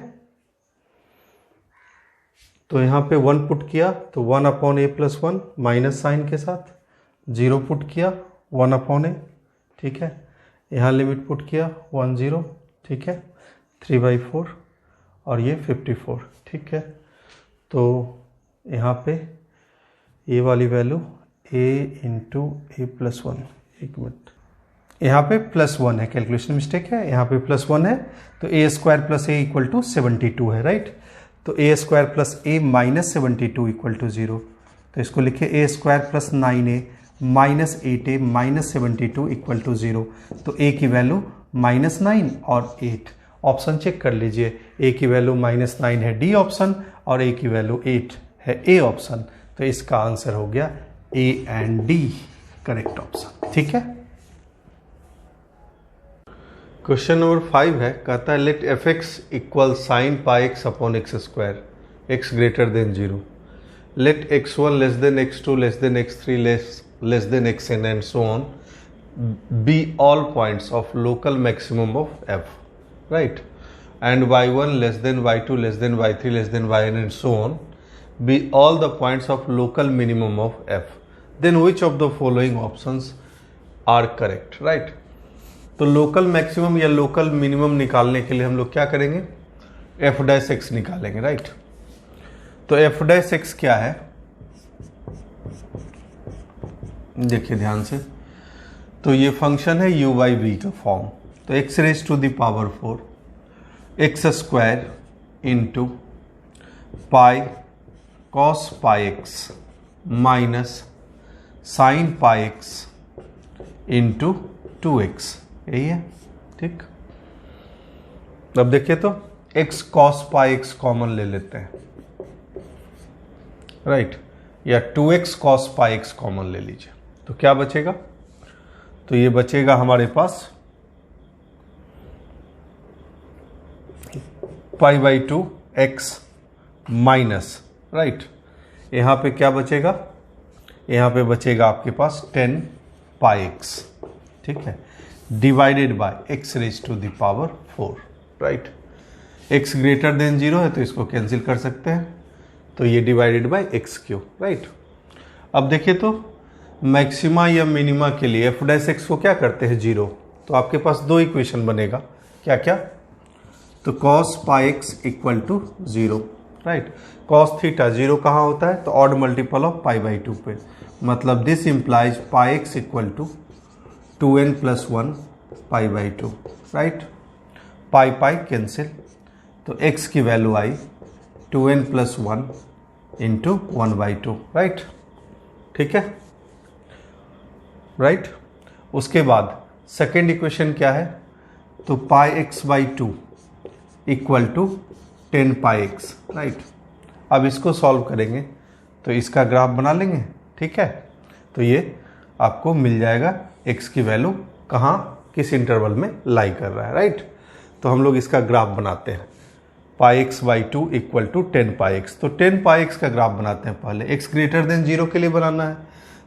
तो यहाँ पे 1 पुट किया तो 1/a+1 माइनस साइन के साथ, 0 पुट किया 1/a, ठीक है। यहाँ लिमिट पुट किया 1 0, ठीक है, 3/4 और ये 54, ठीक है। तो यहाँ पे ये वाली वैल्यू a × a+1, एक मिनट, यहाँ पे +1 है, कैलकुलेशन मिस्टेक है, यहाँ पे +1 है, तो a² + a = 72 है, राइट। तो a² + a - 72 = 0, तो इसको लिखे a² + 9a - 8a - 72 = 0। तो a की वैल्यू -9 और 8, ऑप्शन चेक कर लीजिए, a की वैल्यू -9 है डी ऑप्शन और a की वैल्यू 8 है ए ऑप्शन। तो इसका आंसर हो गया A and D correct option, ठीक है। क्वेश्चन नंबर 5 है, कहता है late f(x) = sin πx/x², x greater than 0, let x1 less than x2 less than x3 less than xn and so on be all points of local maximum of f, right, and y1 less than y2 less than y3 less than yn and so on be all the points of local minimum of f, then which of the following options are correct, right। तो local maximum या local minimum निकालने के लिए हम लोग क्या करेंगे, f' निकालेंगे, राइट। तो f' क्या है, देखिए ध्यान से, तो ये फंक्शन है u/v का फॉर्म, तो x⁴ x² × पाई cos πx minus sin πx × 2x, यही है, ठीक। अब देखिए तो x cos πx कॉमन ले लेते हैं, राइट, या 2x cos πx कॉमन ले लीजिए, तो क्या बचेगा, तो ये बचेगा हमारे पास π/2 x माइनस, राइट, यहाँ पे क्या बचेगा, यहाँ पे बचेगा आपके पास 10 πx, ठीक है, divided bye x⁴, right. x greater than 0 है तो इसको कैंसिल कर सकते हैं, तो ये डिवाइडेड बाय x3, राइट। अब देखिए तो मैक्सिमा या मिनिमा के लिए f' को क्या करते हैं 0, तो आपके पास दो इक्वेशन बनेगा, क्या क्या, तो cos πx = 0, right. cos theta 0 कहाँ होता है, तो ऑड मल्टीपल ऑफ π/2 पे, मतलब this implies πx = 2n + 1 π/2, right. Pi cancel, तो x की वैल्यू आई 2n + 1 × 1/2, राइट, ठीक है, राइट। उसके बाद सेकेंड इक्वेशन क्या है, तो πx/2 = 10 πx, राइट। अब इसको सॉल्व करेंगे तो इसका ग्राफ बना लेंगे, ठीक है, तो ये आपको मिल जाएगा x की वैल्यू कहाँ किस इंटरवल में लाई कर रहा है, राइट। तो हम लोग इसका ग्राफ बनाते हैं, πx/2 = 10 πx, तो 10 πx का ग्राफ बनाते हैं, पहले x ग्रेटर देन 0 के लिए बनाना है,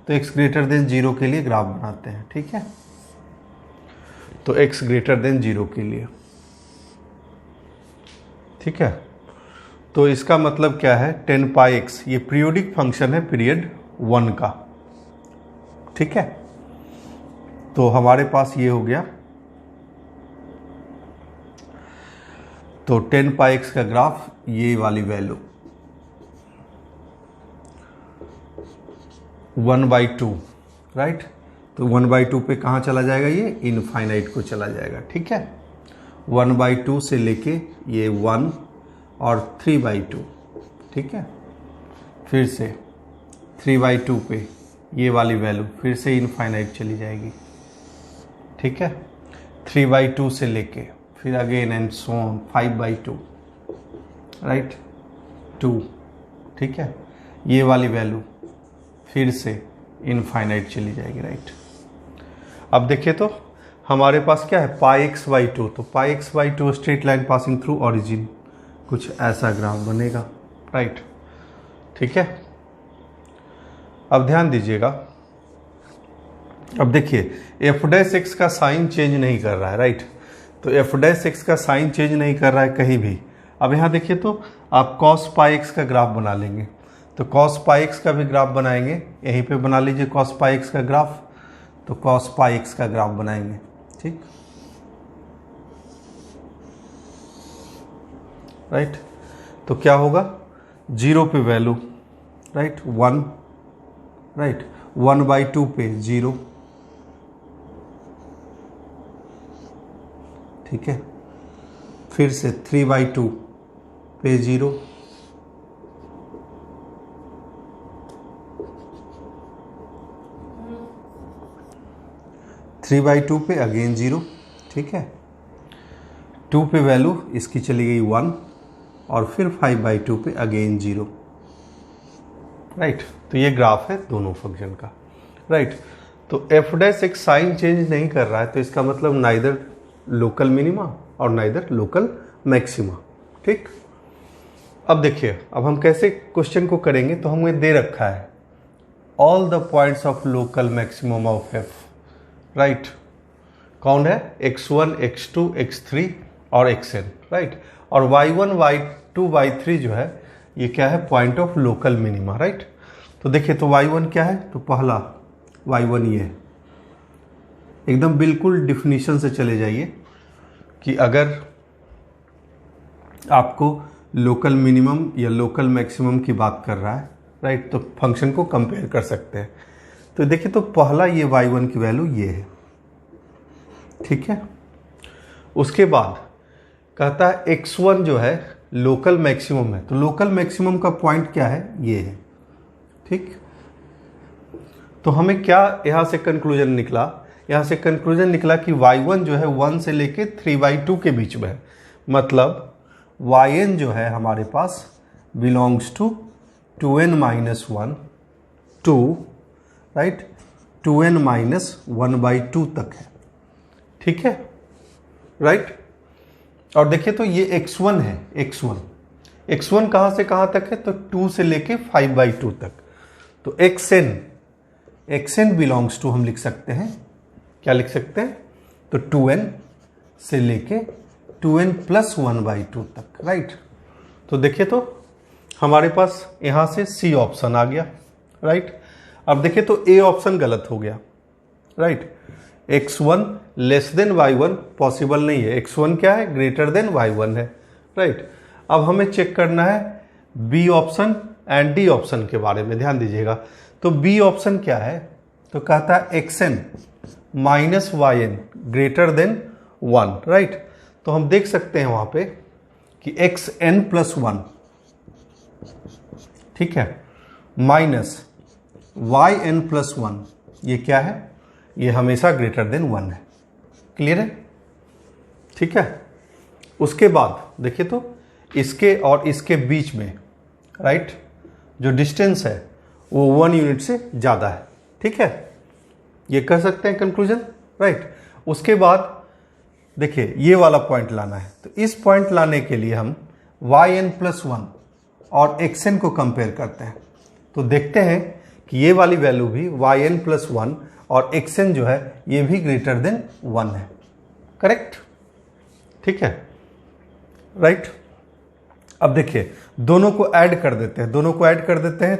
तो x ग्रेटर देन 0 के लिए ग्राफ बनाते हैं, ठीक है। तो x ग्रेटर देन 0 के लिए, ठीक है, तो इसका मतलब क्या है, 10 πx ये पीरियोडिक फंक्शन है पीरियड 1 का, ठीक है। तो हमारे पास ये हो गया, तो 10 πx का ग्राफ ये वाली वैल्यू 1/2, राइट, तो 1/2 पे कहाँ चला जाएगा, ये इनफाइनाइट को चला जाएगा, ठीक है। 1/2 से लेके ये 1 और 3/2, ठीक है, फिर से 3/2 पे ये वाली वैल्यू फिर से इनफाइनाइट चली जाएगी, ठीक है। 3/2 से लेके फिर again and so on 5/2, right, 2, ठीक है, ये वाली वैल्यू फिर से इनफाइनाइट चली जाएगी, राइट। अब देखिए तो हमारे पास क्या है, πx/2, तो πx/2 straight line passing through origin, कुछ ऐसा ग्राफ बनेगा, राइट, ठीक है। अब ध्यान दीजिएगा, अब देखिए f' का साइन चेंज नहीं कर रहा है, राइट, तो f' का साइन चेंज नहीं कर रहा है कहीं भी, अब यहाँ देखिए तो आप cos पाई x का ग्राफ बना लेंगे, तो cos पाई x का भी ग्राफ बनाएंगे, यहीं पे बना लीजिए cos पाई x का ग्राफ, तो cos पाई x का ग्राफ बनाएंगे, ठीक, राइट। तो क्या होगा, 0 पे वैल्यू, राइट, 1, राइट, 1/2 पे 0, ठीक है, फिर से 3/2 पे 0, थ्री बाई टू पे अगेन 0, ठीक है, 2 पे वैल्यू इसकी चली गई 1, और फिर 5/2 पे अगेन 0, राइट। तो ये ग्राफ है दोनों फंक्शन का, राइट। तो एफ डैश एक साइन चेंज नहीं कर रहा है, तो इसका मतलब नाइदर लोकल मिनिमा और नाइदर लोकल मैक्सिमा, ठीक। अब देखिए, अब हम कैसे क्वेश्चन को करेंगे, तो हमें दे रखा है all the points of local maximum of F, right. कौन है, x1, x2, x3 और xn, राइट। और y1, y2, y3 जो है ये क्या है, point of local minima, right. तो देखिए, तो y1 क्या है, तो पहला y1 ये है, एकदम बिल्कुल डिफिनीशन से चले जाइए कि अगर आपको लोकल मिनिमम या लोकल मैक्सिमम की बात कर रहा है, राइट, तो फंक्शन को कंपेयर कर सकते हैं। तो देखिए, तो पहला ये y1 की वैल्यू ये है, ठीक है। उसके बाद कहता है x1 जो है लोकल मैक्सिमम है, तो लोकल मैक्सिमम का पॉइंट क्या है, ये है, ठीक। तो हमें क्या यहाँ से कंक्लूजन निकला, यहाँ से कंक्लूजन निकला कि y1 जो है 1 से लेके 3/2 के बीच में है, मतलब yn जो है हमारे पास belongs to 2n-1 to, right, 2n-1/2 तक है, ठीक है, राइट। और देखिए, तो ये x1 है, x1 कहाँ से कहाँ तक है, तो 2 से लेके 5/2 तक। तो xn बिलोंग्स टू हम लिख सकते हैं, क्या लिख सकते हैं, तो 2n से लेके 2n + 1/2 तक, राइट। तो देखिए, तो हमारे पास यहाँ से C ऑप्शन आ गया, राइट। अब देखिए, तो A ऑप्शन गलत हो गया, right. x1 less than y1 possible नहीं है, x1 क्या है, ग्रेटर देन y1 है, राइट। अब हमें चेक करना है B option and D option के बारे में, ध्यान दीजिएगा। तो B ऑप्शन क्या है, तो कहता है xn - yn greater than 1, right. तो हम देख सकते हैं वहां पे कि xn + 1, ठीक है, माइनस yn + 1, ये क्या है, ये हमेशा ग्रेटर देन 1 है, क्लियर है, ठीक है। उसके बाद देखिए, तो इसके और इसके बीच में, राइट, जो डिस्टेंस है वो 1 यूनिट से ज़्यादा है, ठीक है, ये कर सकते हैं कंक्लूजन, राइट। उसके बाद देखिए, ये वाला पॉइंट लाना है, तो इस पॉइंट लाने के लिए हम yn + 1 और xn को कंपेयर करते हैं, तो देखते हैं कि ये वाली वैल्यू भी yn + 1 और xn जो है ये भी ग्रेटर देन 1 है, करेक्ट, ठीक है, राइट। अब देखिए, दोनों को ऐड कर देते हैं,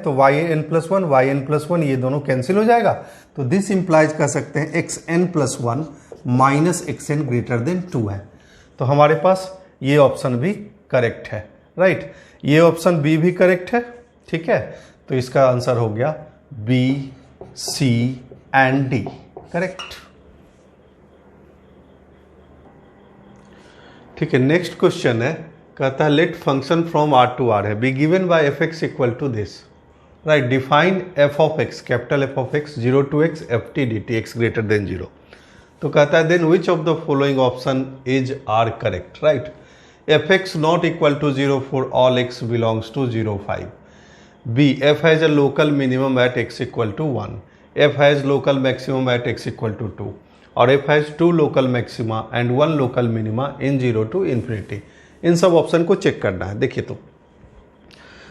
तो yn + 1 ये दोनों कैंसिल हो जाएगा, तो दिस इंप्लाइज कर सकते हैं xn + 1 - xn ग्रेटर देन 2 है। तो हमारे पास ये ऑप्शन भी करेक्ट है, राइट, ये ऑप्शन बी भी करेक्ट है, ठीक है। तो इसका आंसर हो गया B, C and D, correct, ठीक है। नेक्स्ट क्वेश्चन है, कहता है let function from R to R है, be given by fx = this, right. Define f of x, capital F of x 0 to x ft dt x greater than 0। तो कहता है then which of the following option is are correct, right. fx not equal to 0 for all x belongs to 0, 5. B, f has a local minimum at x equal to 1. f has local maximum at x equal to 2. और f has 2 local maxima and 1 local minima in 0 to infinity. इन सब option को check करना है। देखिए, तो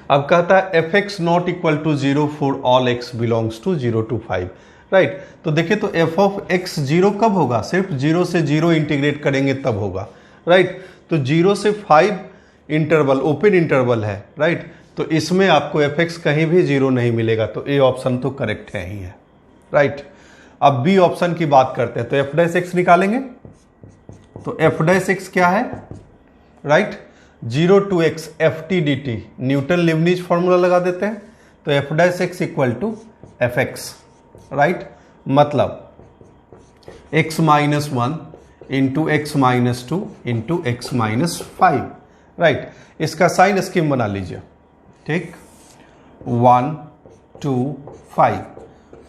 अब कहता है fx not equal to 0 for all x belongs to 0 to 5, right. तो देखिए, तो f of x 0 कब होगा, सिर्फ 0 से 0 इंटीग्रेट करेंगे तब होगा, राइट। तो 0 से 5 इंटरवल, ओपन इंटरवल है, राइट। तो इसमें आपको एफ एक्स कहीं भी जीरो नहीं मिलेगा, तो ए ऑप्शन तो करेक्ट है ही है, राइट। अब बी ऑप्शन की बात करते हैं, तो एफ डैश एक्स निकालेंगे। तो एफ डैश एक्स क्या है, राइट, 0 to x f t d t, Newton Leibniz formula लगा देते हैं। तो f dash x equal to f x, right. मतलब x माइनस 1 into x minus 2 into x minus 5, right. इसका साइन स्कीम बना लीजिए, ठीक। 1 2 5,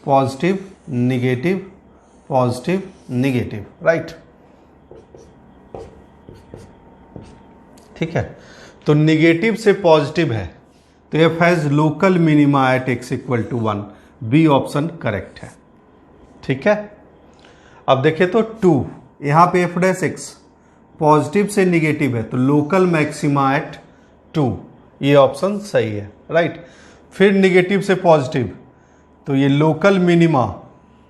positive negative positive negative, right, ठीक है। तो निगेटिव से पॉजिटिव है, तो f has local minima at x equal to 1, B option correct है, ठीक है। अब देखिए तो 2, यहां पे एफ डैश एक्स पॉजिटिव से निगेटिव है, तो लोकल मैक्सिमा एट 2, ये ऑप्शन सही है, राइट। फिर निगेटिव से पॉजिटिव, तो ये local minima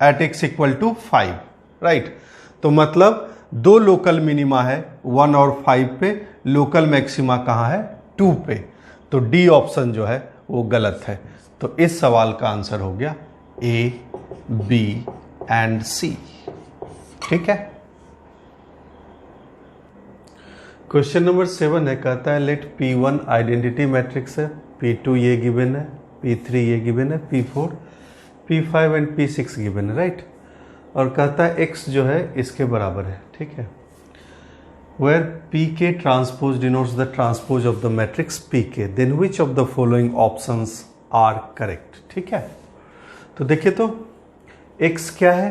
at x equal to 5, right. तो मतलब दो लोकल मिनिमा है 1 और 5 पे, लोकल मैक्सिमा कहाँ है 2 पे, तो डी ऑप्शन जो है वो गलत है। तो इस सवाल का आंसर हो गया ए बी एंड सी, ठीक है। क्वेश्चन नंबर 7 है, कहता है लेट P1 आइडेंटिटी मैट्रिक्स है, P2 ये गिवन है, P3 ये गिवन है, P4 P5 and P6 given है, राइट। और कहता है x जो है इसके बराबर है, ठीक है। Where PK transpose denotes the transpose of the matrix PK, then which of the following options are correct, ठीक है। तो देखिए तो x क्या है,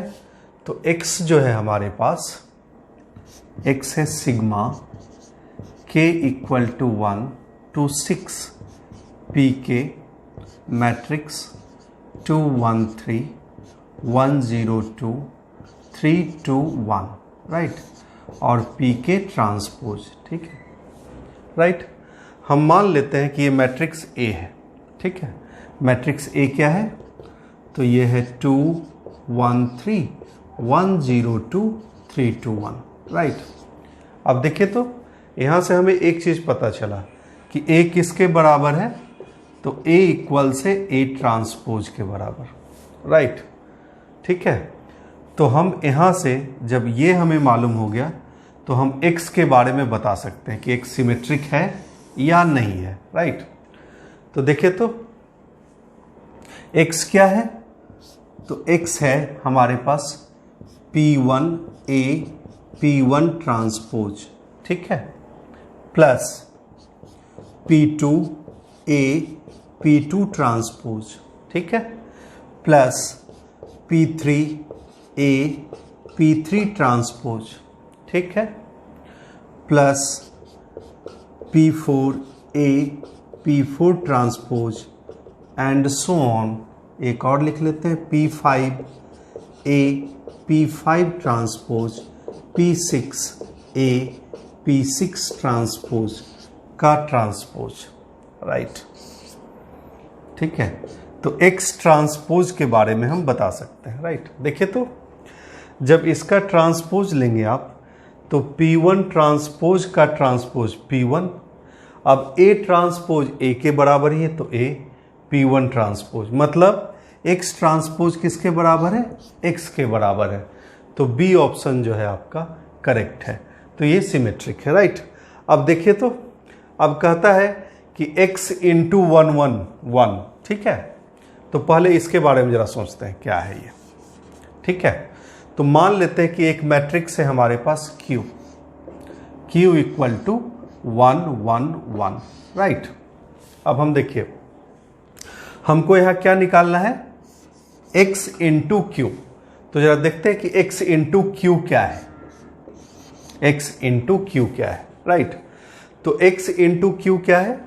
तो x जो है हमारे पास x है sigma k equal to 1 to 6 PK matrix 2 1 3 1 0 2 3 2 1, right. और PK ट्रांसपोज, ठीक है, राइट। हम मान लेते हैं कि ये मैट्रिक्स A है, ठीक है। मैट्रिक्स A क्या है, तो ये है 2 1 3 1 0 2 3 2 1, राइट। अब देखिए तो यहाँ से हमें एक चीज़ पता चला कि A किसके बराबर है, तो A इक्वल से A ट्रांसपोज के बराबर, राइट, ठीक है। तो हम यहाँ से जब ये हमें मालूम हो गया, तो हम x के बारे में बता सकते हैं कि x सिमेट्रिक है या नहीं है, राइट। तो देखिए तो x क्या है, तो x है हमारे पास P1A P1 ट्रांसपोज, ठीक है, प्लस P2A P2 ट्रांसपोज, ठीक है, प्लस P3A P3 ट्रांसपोज, ठीक है, plus P4A P4 transpose and so on. एक और लिख लेते हैं, P5A P5 transpose P6A P6 transpose का ट्रांसपोज, राइट, ठीक है। तो x ट्रांसपोज के बारे में हम बता सकते हैं, राइट। देखिए तो जब इसका ट्रांसपोज लेंगे आप, तो P1 ट्रांसपोज का ट्रांसपोज P1, अब A ट्रांसपोज A के बराबर ही है, तो A P1 ट्रांसपोज, मतलब x ट्रांसपोज किसके बराबर है, x के बराबर है, तो B ऑप्शन जो है आपका करेक्ट है। तो ये सिमेट्रिक है, राइट। अब देखिए तो अब कहता है कि x इंटू 1 1 1, ठीक है। तो पहले इसके बारे में जरा सोचते हैं क्या है ये, ठीक है। तो मान लेते हैं कि एक मैट्रिक्स है हमारे पास Q इक्वल टू 1 1 1, राइट। अब हम देखिए, हमको यहाँ क्या निकालना है, x इंटू क्यू। तो जरा देखते हैं कि x इंटू क्यू क्या है, x इंटू क्यू क्या है, राइट। तो x इंटू क्यू क्या है,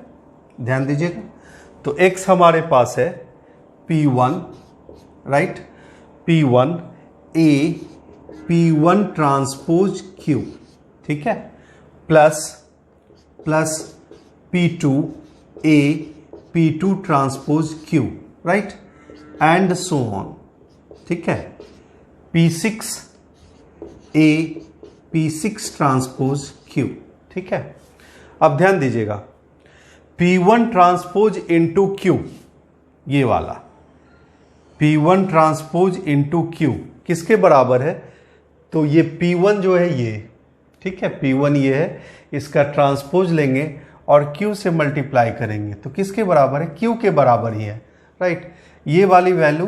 ध्यान दीजिएगा। तो x हमारे पास है P1, right, P1A P1 transpose Q, ठीक है, plus P2A P2 transpose Q, right, and so on, ठीक है। P6A P6 ट्रांसपोज Q, ठीक है। अब ध्यान दीजिएगा, P1 ट्रांसपोज इंटू Q, ये वाला P1 ट्रांसपोज इंटू Q किसके बराबर है? तो ये P1 जो है ये, ठीक है, P1 ये है, इसका ट्रांसपोज लेंगे और Q से मल्टीप्लाई करेंगे तो किसके बराबर है? Q के बराबर ही है, राइट। ये वाली वैल्यू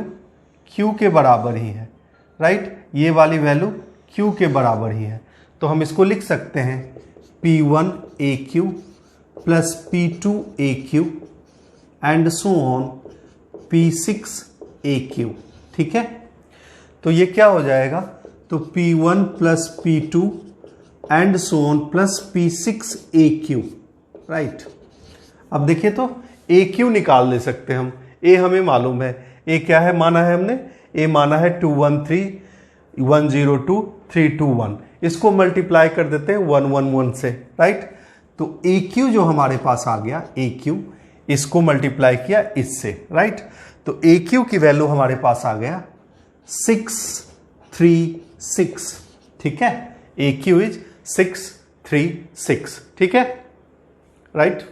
Q के बराबर ही है, राइट। ये वाली वैल्यू Q के बराबर ही है, तो हम इसको लिख सकते हैं P1 AQ plus P2 AQ and so on P6 AQ, ठीक है। तो ये क्या हो जाएगा? तो P1 plus P2 and so on plus P6 AQ, right. अब देखिए तो AQ निकाल ले सकते हैं हम, A हमें मालूम है, A क्या है माना है हमने? A माना है 213 102 321, इसको मल्टीप्लाई कर देते हैं 111 से, राइट। तो AQ जो हमारे पास आ गया, AQ इसको मल्टीप्लाई किया इससे, राइट। तो AQ की वैल्यू हमारे पास आ गया 636, ठीक है। AQ इज 636, ठीक है, राइट।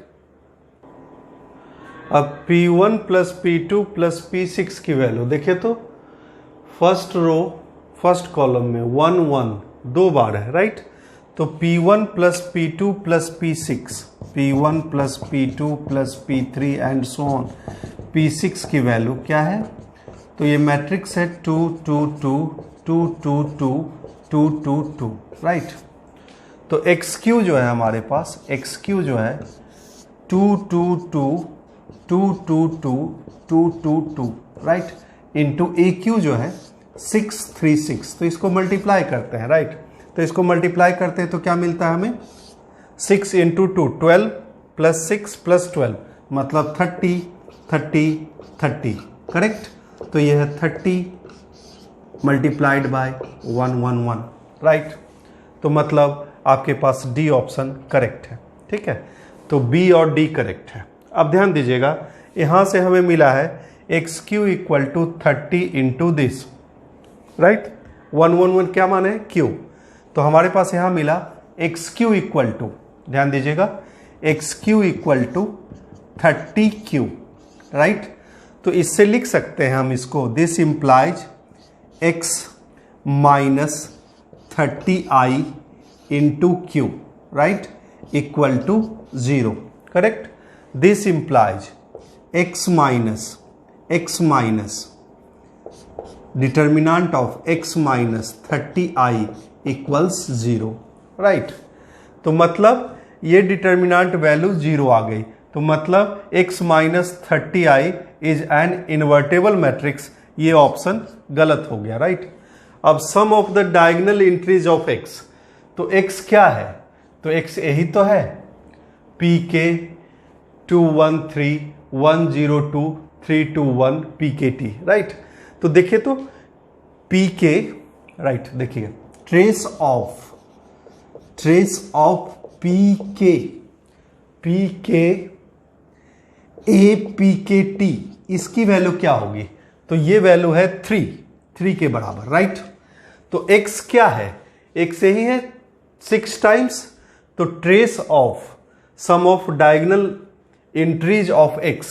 अब P1 plus P2 plus P6 की वैल्यू देखिए तो फर्स्ट रो फर्स्ट कॉलम में 1 1 दो बार है, राइट। तो P1 plus P2 plus P6, P1 plus P2 plus P3 and so on P6 की वैल्यू क्या है? तो ये मैट्रिक्स है 2 2 2 2 2 2 2 2 2, राइट। तो XQ जो है हमारे पास, XQ जो है 2 2 2 2 2 2 2 2 2, राइट, इंटू AQ जो है 636। तो इसको मल्टीप्लाई करते हैं, राइट। तो इसको मल्टीप्लाई करते हैं तो क्या मिलता है हमें? 6 इंटू 2 12 प्लस 6 प्लस 12 मतलब 30 30 30, करेक्ट। तो ये है 30 मल्टीप्लाइड बाय 111, राइट। तो मतलब आपके पास डी ऑप्शन करेक्ट है, ठीक है। तो बी और डी करेक्ट है। अब ध्यान दीजिएगा, यहां से हमें मिला है XQ equal to 30 into this, right. 111 क्या माने? Q। तो हमारे पास यहां मिला XQ इक्वल टू, ध्यान दीजिएगा, XQ equal to 30Q, right. तो इससे लिख सकते हैं हम इसको, this implies X minus 30I into Q, right, equal to 0, correct. This implies X minus determinant of X minus 30I equals 0, right. तो मतलब ये डिटर्मिनेंट वैल्यू 0 आ गई, तो मतलब X minus 30I is an invertible matrix, ये option गलत हो गया, राइट। अब sum of the diagonal entries of X, तो X क्या है? तो X यही तो है, PK 213 102 321 PKT, राइट। तो देखिए तो PK, राइट, देखिए ट्रेस ऑफ PK APKT, इसकी वैल्यू क्या होगी? तो ये वैल्यू है 3 के बराबर, राइट। तो X क्या है? X यही है 6 टाइम्स, तो trace of sum of diagonal entries of X,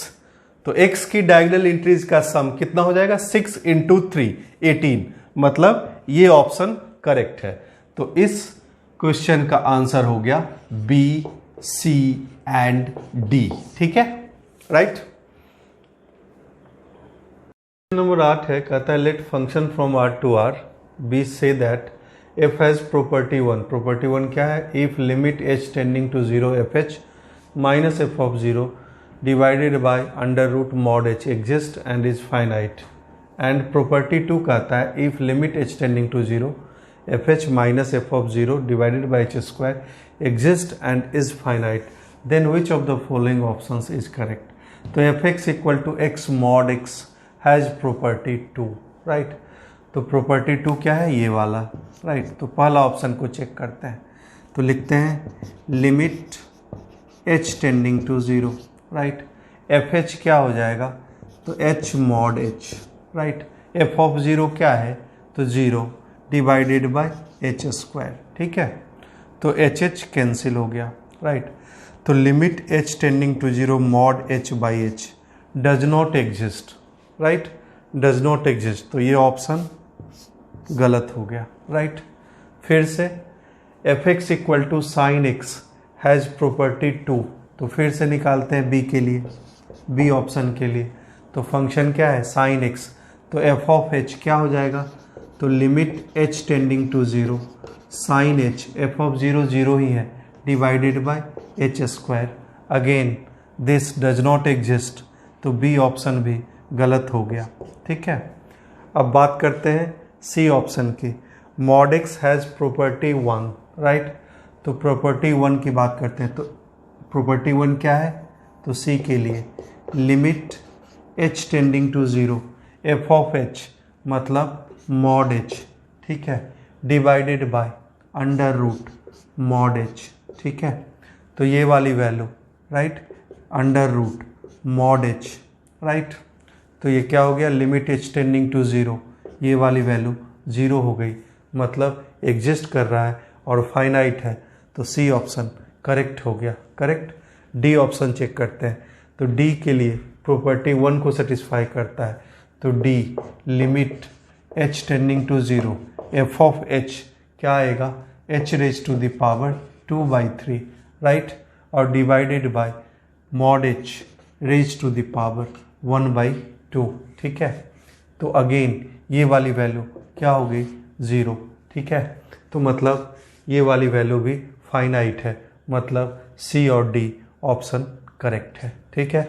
तो X की डायगोनल एंट्रीज का सम कितना हो जाएगा? 6 इंटू 3 18, मतलब ये ऑप्शन करेक्ट है। तो इस क्वेश्चन का आंसर हो गया B, C एंड D, ठीक है, राइट। नंबर 8 है, कहता है let function from R to R be से that f has property 1। Property 1 क्या है? If limit h tending to 0 fh minus f of 0 divided by under root mod h exist and is finite, and property 2 कहता है if limit h tending to 0 fh minus f of 0 divided by h square exist and is finite, then which of the following options is correct? तो fx equal to x mod x has property 2, right। तो property 2 क्या है? ये वाला, right। तो पहला option को check करते हैं, तो लिखते हैं limit h tending to 0, right. FH क्या हो जाएगा? तो H mod H, right. F of 0 क्या है? तो 0 डिवाइडेड बाय H स्क्वायर, ठीक है। तो HH कैंसिल हो गया, राइट। तो limit h tending to 0 mod h by h does not exist, right, does not exist, तो ये ऑप्शन गलत हो गया, राइट। फिर से f x equal to sine x has property 2, तो फिर से निकालते हैं बी के लिए, बी ऑप्शन के लिए। तो फंक्शन क्या है, साइन एक्स, तो एफ ऑफ एच क्या हो जाएगा, तो limit h tending to 0 sine h, f of 0 0 ही है, divided by h square. Again this does not exist, तो बी ऑप्शन भी गलत हो गया, ठीक है। अब बात करते हैं सी ऑप्शन की, mod x has property 1, right. तो प्रॉपर्टी 1 की बात करते हैं, तो प्रॉपर्टी 1 क्या है, तो सी के लिए limit h tending to 0 f of h मतलब मॉड एच, ठीक है, divided by under root mod h, ठीक है। तो ये वाली value, right, under root mod h, right. तो ये क्या हो गया, लिमिट एच टेंडिंग टू 0, ये वाली वैल्यू 0 हो गई, मतलब एग्जिस्ट कर रहा है और फाइनाइट है, तो सी ऑप्शन करेक्ट हो गया, करेक्ट। डी ऑप्शन चेक करते हैं, तो डी के लिए प्रॉपर्टी 1 को सेटिस्फाई करता है, तो the limit h tending to 0 f of h क्या आएगा, h raise to the power 2/3, right, और divided by mod h raise to the power 1/2, ठीक है। तो अगेन ये वाली वैल्यू क्या हो गई, 0, ठीक है। तो मतलब ये वाली वैल्यू भी फाइनाइट है, मतलब सी और डी ऑप्शन करेक्ट है, ठीक है।